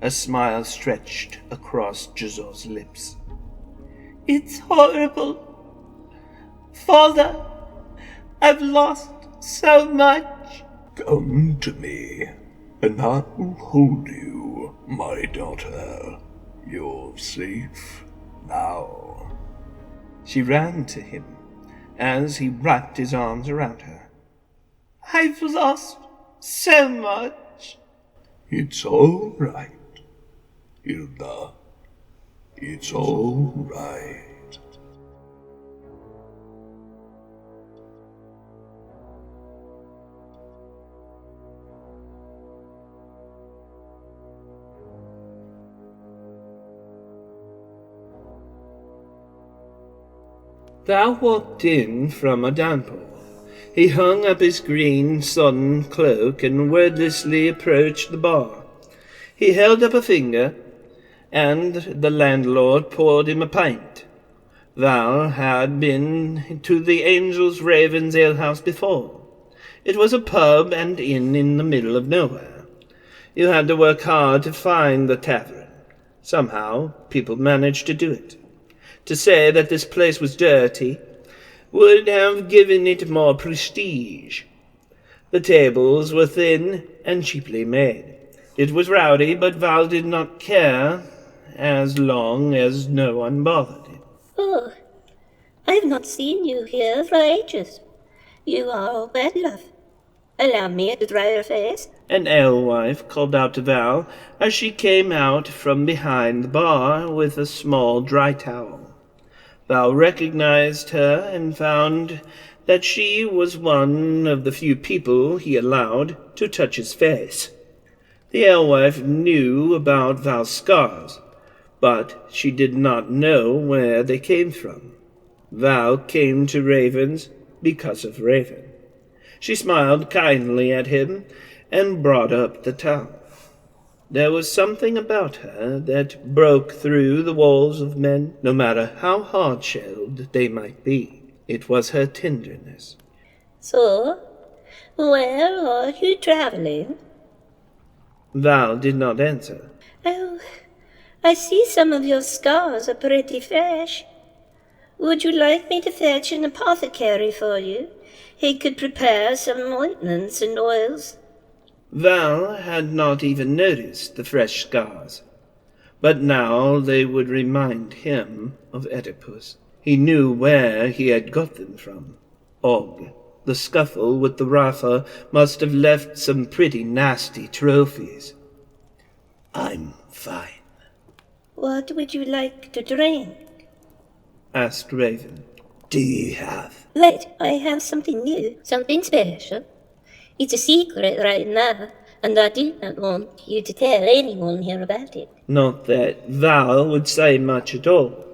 A smile stretched across Jazal's lips. It's horrible. Father, I've lost so much. Come to me, and I will hold you, my daughter. You're safe now. She ran to him as he wrapped his arms around her. I've lost so much. It's all right, Hilda. It's all right. Thou walked in from a downpour. He hung up his green sodden cloak and wordlessly approached the bar. He held up a finger, and the landlord poured him a pint. Val had been to the Angel's Raven's alehouse before. It was a pub and inn in the middle of nowhere. You had to work hard to find the tavern. Somehow, people managed to do it. To say that this place was dirty would have given it more prestige. The tables were thin and cheaply made. It was rowdy, but Val did not care as long as no one bothered him. Oh, I've not seen you here for ages. You are all wet, love. Allow me to dry your face. An alewife called out to Val as she came out from behind the bar with a small dry towel. Val recognized her and found that she was one of the few people he allowed to touch his face. The alewife knew about Val's scars, but she did not know where they came from. Val came to Raven's because of Raven. She smiled kindly at him and brought up the towel. There was something about her that broke through the walls of men, no matter how hard-shelled they might be. It was her tenderness. So, where are you traveling? Val did not answer. Oh, I see some of your scars are pretty fresh. Would you like me to fetch an apothecary for you? He could prepare some ointments and oils. Val had not even noticed the fresh scars, but now they would remind him of Eddipus. He knew where he had got them from. Og, the scuffle with the Rafa, must have left some pretty nasty trophies. I'm fine. What would you like to drink? Asked Raven. Do you have? Wait, I have something new, something special. It's a secret right now, and I do not want you to tell anyone here about it. Not that Val would say much at all.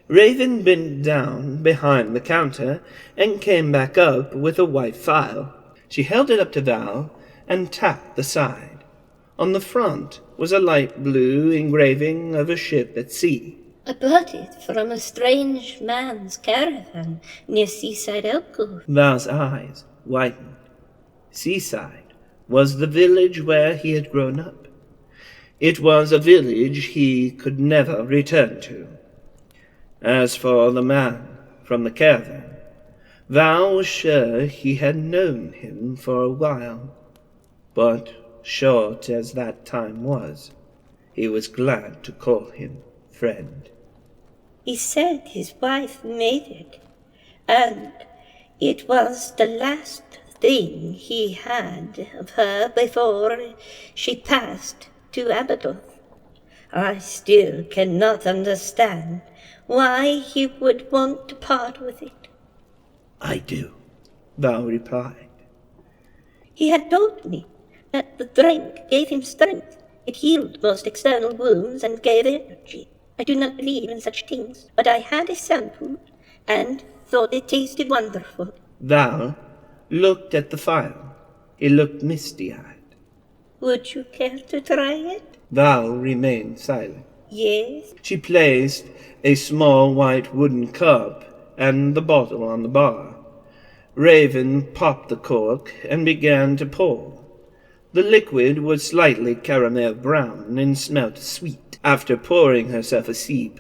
Raven bent down behind the counter and came back up with a white file. She held it up to Val and tapped the side. On the front was a light blue engraving of a ship at sea. I bought it from a strange man's caravan near Seaside Alcove. Val's eyes widened. Seaside was the village where he had grown up. It was a village he could never return to. As for the man from the caravan, Val was sure he had known him for a while, but short as that time was, he was glad to call him friend. He said his wife made it, and it was the last thing he had of her before she passed to Abbadoth. I still cannot understand why he would want to part with it. I do, Val replied. He had told me that the drink gave him strength. It healed most external wounds and gave energy. I do not believe in such things, but I had a sample and thought it tasted wonderful. Val looked at the phial. He looked misty-eyed. Would you care to try it? Val remained silent. Yes. She placed a small white wooden cup and the bottle on the bar. Raven popped the cork and began to pour. The liquid was slightly caramel brown and smelt sweet. After pouring herself a sip,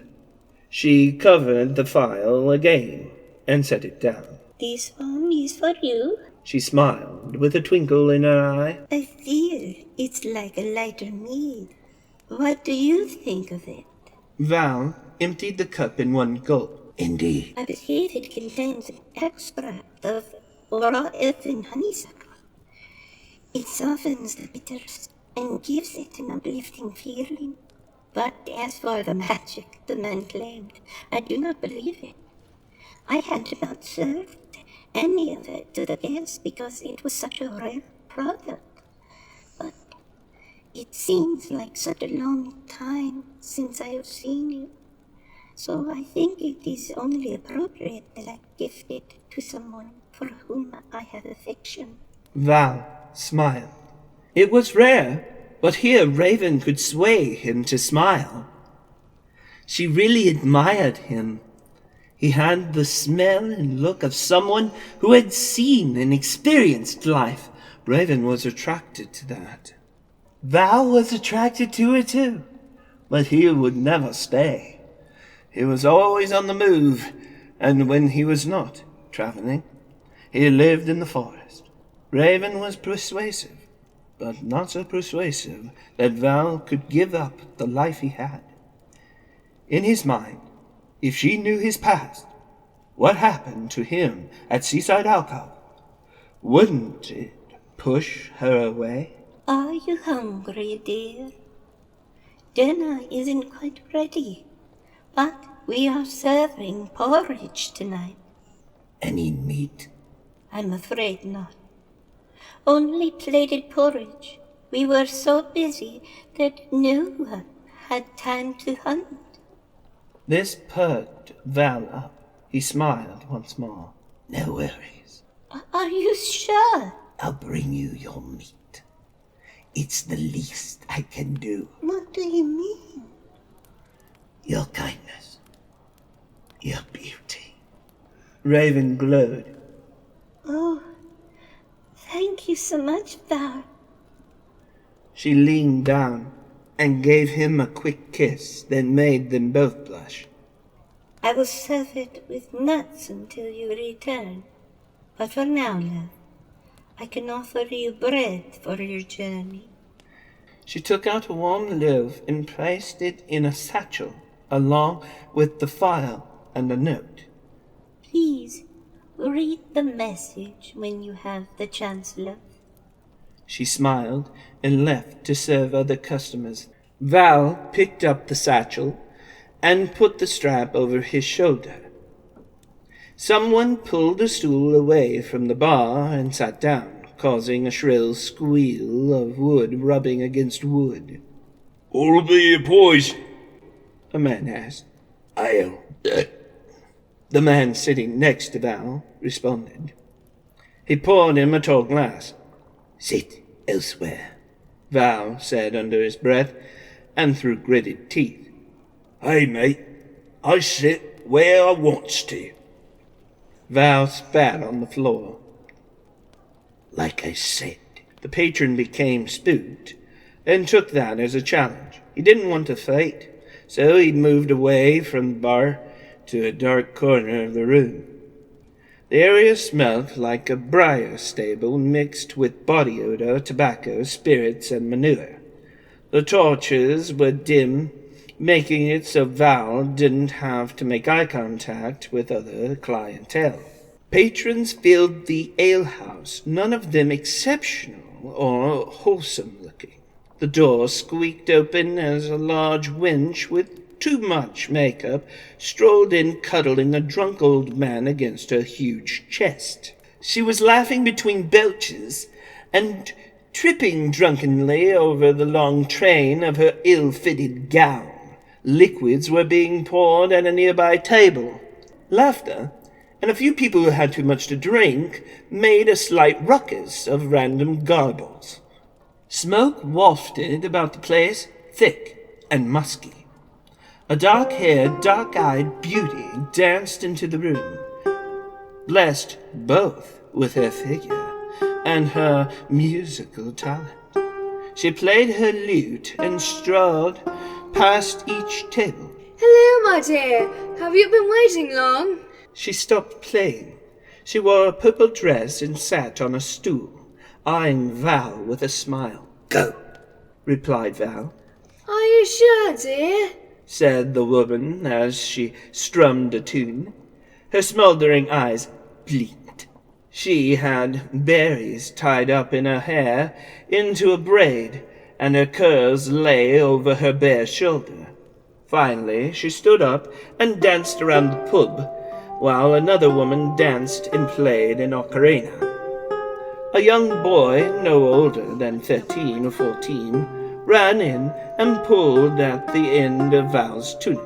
she covered the phial again and set it down. This one is for you. She smiled with a twinkle in her eye. I feel it's like a lighter mead. What do you think of it? Val emptied the cup in one gulp. Indeed. I believe it contains an extract of raw elfin honeysuckle. It softens the bitters and gives it an uplifting feeling. But as for the magic the man claimed, I do not believe it. I had not served any of it to the guests because it was such a rare product. But it seems like such a long time since I have seen you. So I think it is only appropriate that I gift it to someone for whom I have affection. Val smiled. It was rare, but here Raven could sway him to smile. She really admired him. He had the smell and look of someone who had seen and experienced life. Raven was attracted to that. Val was attracted to it too, but he would never stay. He was always on the move, and when he was not traveling, he lived in the forest. Raven was persuasive, but not so persuasive that Val could give up the life he had. In his mind, if she knew his past, what happened to him at Seaside Alcove, wouldn't it push her away? Are you hungry, dear? Dinner isn't quite ready, but we are serving porridge tonight. Any meat? I'm afraid not. Only plated porridge. We were so busy that no one had time to hunt. This perked Val up. He smiled once more. No worries. Are you sure? I'll bring you your meat. It's the least I can do. What do you mean? Your kindness. Your beauty. Raven glowed. Oh, thank you so much, Val. She leaned down and gave him a quick kiss that made them both blush. I will serve it with nuts until you return. But for now, love, I can offer you bread for your journey. She took out a warm loaf and placed it in a satchel, along with the phial and a note. Please, read the message when you have the chance, love. She smiled and left to serve other customers. Val picked up the satchel and put the strap over his shoulder. Someone pulled a stool away from the bar and sat down, causing a shrill squeal of wood rubbing against wood. What'll be your poison? A man asked. Ale. The man sitting next to Val responded. He poured him a tall glass. Sit elsewhere, Val said under his breath and through gritted teeth. Hey, mate, I sit where I wants to. Val spat on the floor. like I said. The patron became spooked and took that as a challenge. He didn't want to fight, so he moved away from the bar to a dark corner of the room. The area smelled like a briar stable mixed with body odor, tobacco, spirits, and manure. The torches were dim, making it so Val didn't have to make eye contact with other clientele. Patrons filled the alehouse, none of them exceptional or wholesome-looking. The door squeaked open as a large wench with too much makeup strolled in, cuddling a drunk old man against her huge chest. She was laughing between belches and tripping drunkenly over the long train of her ill-fitted gown. Liquids were being poured at a nearby table. Laughter, and a few people who had too much to drink, made a slight ruckus of random garbles. Smoke wafted about the place, thick and musky. A dark-haired, dark-eyed beauty danced into the room, blessed both with her figure and her musical talent. She played her lute and strolled past each table. Hello, my dear. Have you been waiting long? She stopped playing. She wore a purple dress and sat on a stool, eyeing Val with a smile. Go, replied Val. Are you sure, dear? Said the woman as she strummed a tune. Her smoldering eyes blinked. She had berries tied up in her hair into a braid, and her curls lay over her bare shoulder. Finally, she stood up and danced around the pub, while another woman danced and played an ocarina. A young boy, no older than 13 or 14, ran in and pulled at the end of Val's tunic.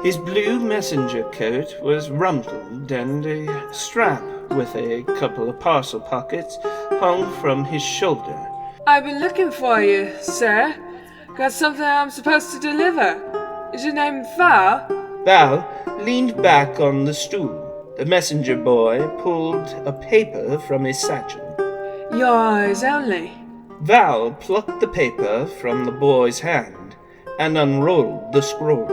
His blue messenger coat was rumpled, and a strap with a couple of parcel pockets hung from his shoulder. I've been looking for you, sir. Got something I'm supposed to deliver. Is your name Val? Val leaned back on the stool. The messenger boy pulled a paper from his satchel. Your eyes only. Val plucked the paper from the boy's hand and unrolled the scroll.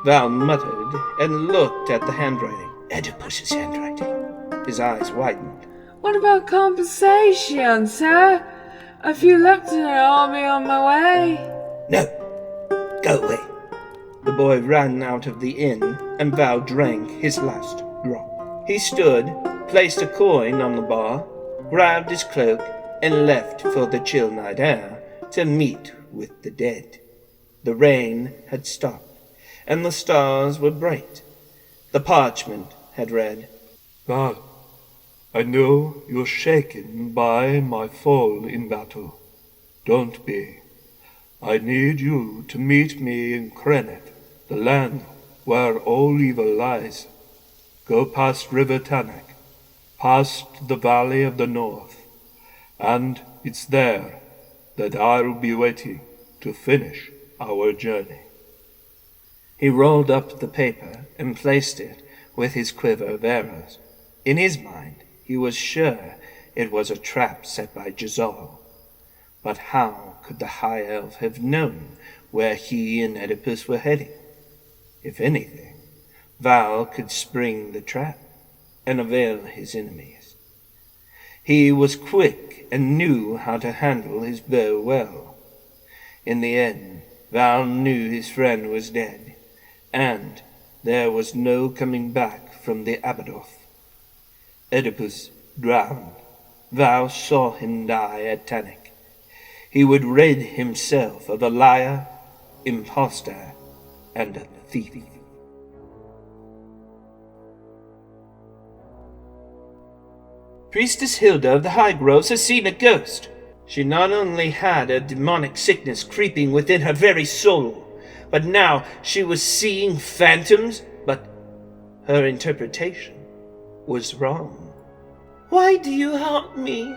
Val muttered and looked at the handwriting. Oedipus's handwriting. His eyes widened. What about compensation, sir? A few lepton I'll be on my way. no, go away. The boy ran out of the inn, and Val drank his last drop. He stood, placed a coin on the bar, grabbed his cloak, and left for the chill night air to meet with the dead. The rain had stopped, and the stars were bright. The parchment had read, Val, I know you're shaken by my fall in battle. Don't be. I need you to meet me in Krenet, the land where all evil lies. Go past River Tanakh, past the Valley of the North, and it's there that I'll be waiting to finish our journey. He rolled up the paper and placed it with his quiver of arrows. In his mind, he was sure it was a trap set by Jazal. But how could the High Elf have known where he and Eddipus were heading? If anything, Val could spring the trap and avail his enemies. He was quick and knew how to handle his bow well. In the end, Val knew his friend was dead, and there was no coming back from the Abbadoth. Oedipus drowned. Val saw him die at Tanakh. He would rid himself of a liar, impostor, and a thief. Priestess Hilda of the High Groves has seen a ghost. She not only had a demonic sickness creeping within her very soul, but now she was seeing phantoms, but her interpretation was wrong. Why do you haunt me?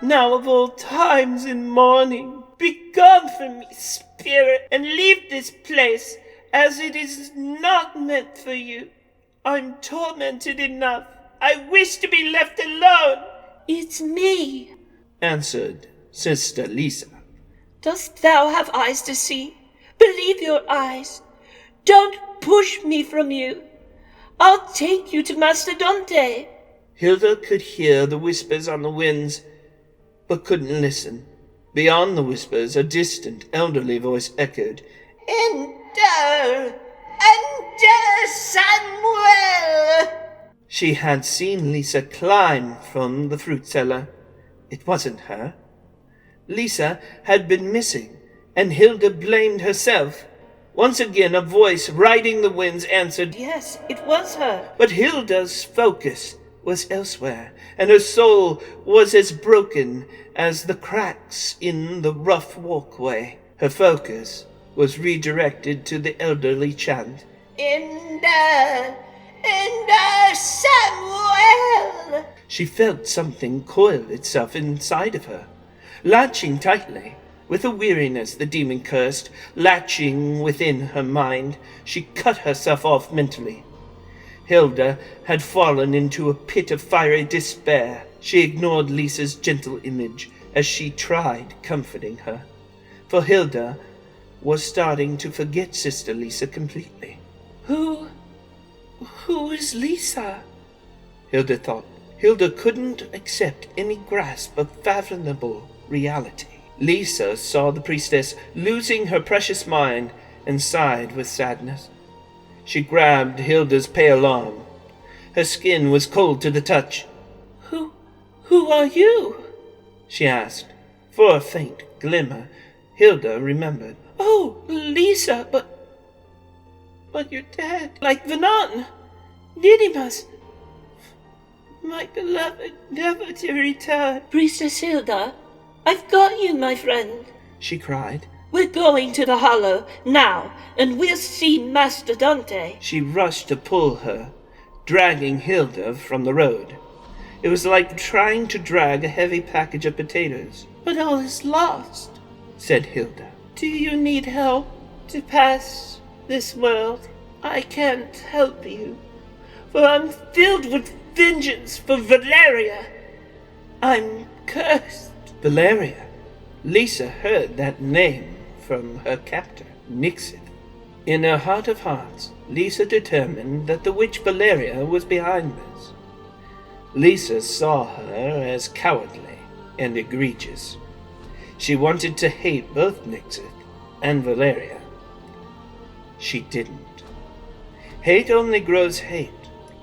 Now of all times in mourning, be gone from me, spirit, and leave this place, as it is not meant for you. I'm tormented enough. I wish to be left alone. It's me. answered Sister Lisa. Dost thou have eyes to see? Believe your eyes. Don't push me from you. I'll take you to Master Dante. Hilda could hear the whispers on the winds, but couldn't listen. Beyond the whispers, a distant, elderly voice echoed, Enter! Enter, Samuel! She had seen Lisa climb from the fruit cellar. It wasn't her. Lisa had been missing, and Hilda blamed herself. Once again, a voice riding the winds answered, Yes, it was her. But Hilda's focus was elsewhere, and her soul was as broken as the cracks in the rough walkway. Her focus was redirected to the elderly chant, Ender! Ender, Samuel! She felt something coil itself inside of her, latching tightly. With a weariness the demon cursed, latching within her mind, she cut herself off mentally. Hilda had fallen into a pit of fiery despair. She ignored Lisa's gentle image as she tried comforting her, for Hilda was starting to forget Sister Lisa completely. Who is Lisa? Hilda thought. Hilda couldn't accept any grasp of fathomable reality. Lisa saw the priestess losing her precious mind and sighed with sadness. She grabbed Hilda's pale arm. Her skin was cold to the touch. Who are you? She asked. For a faint glimmer, Hilda remembered. Oh, Lisa, but you're dead. Like the nun, Eddipus, my beloved, never to return. Priestess Hilda, I've got you, my friend, she cried. We're going to the Hallow now, and we'll see Master Dante. She rushed to pull her, dragging Hilda from the road. It was like trying to drag a heavy package of potatoes. But all is lost, said Hilda. Do you need help to pass this world? I can't help you, for I'm filled with vengeance for Valeria. I'm cursed. Valeria. Lisa heard that name from her captor, Nixon. In her heart of hearts, Lisa determined that the witch Valeria was behind this. Lisa saw her as cowardly and egregious. She wanted to hate both Nixon and Valeria. She didn't. Hate only grows hate.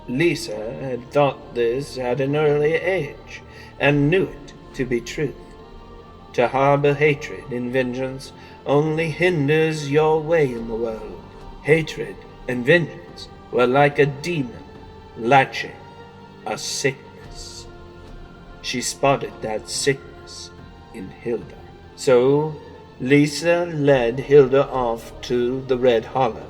Lisa had thought this at an early age, and knew it to be truth. To harbor hatred and vengeance only hinders your way in the world. Hatred and vengeance were like a demon latching a sickness. She spotted that sickness in Hilda. So Lisa led Hilda off to the Red Hollow,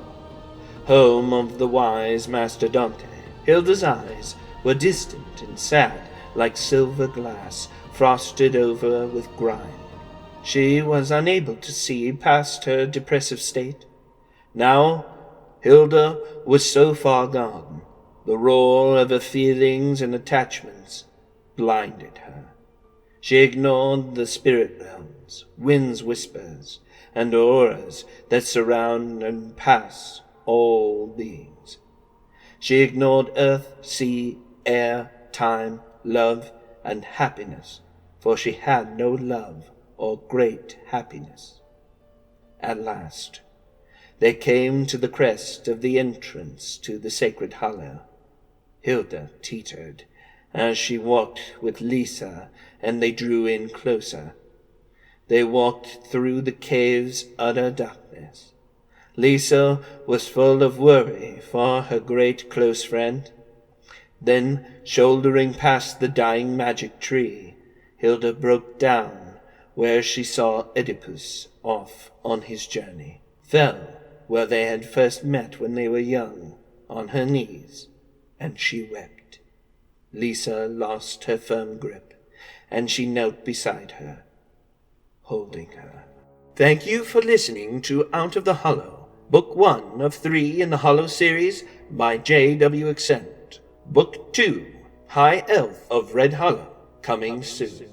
home of the wise Master Dante. Hilda's eyes were distant and sad, like silver glass frosted over with grime. She was unable to see past her depressive state. Now Hilda was so far gone, the roar of her feelings and attachments blinded her. She ignored the spirit realms, wind's whispers, and auras that surround and pass all beings. She ignored earth, sea, air, time, love, and happiness, for she had no love or great happiness. At last, they came to the crest of the entrance to the sacred hollow. Hilda teetered as she walked with Lisa, and they drew in closer. They walked through the cave's utter darkness. Lisa was full of worry for her great close friend. Then, shouldering past the dying magic tree, Hilda broke down where she saw Eddipus off on his journey, fell where they had first met when they were young, on her knees, and she wept. Lisa lost her firm grip, and she knelt beside her, holding her. Thank you for listening to Out of the Hollow, Book 1 of 3 in the Hallow series by J.W. Accent. Book 2, High Elf of Red Hollow, coming soon.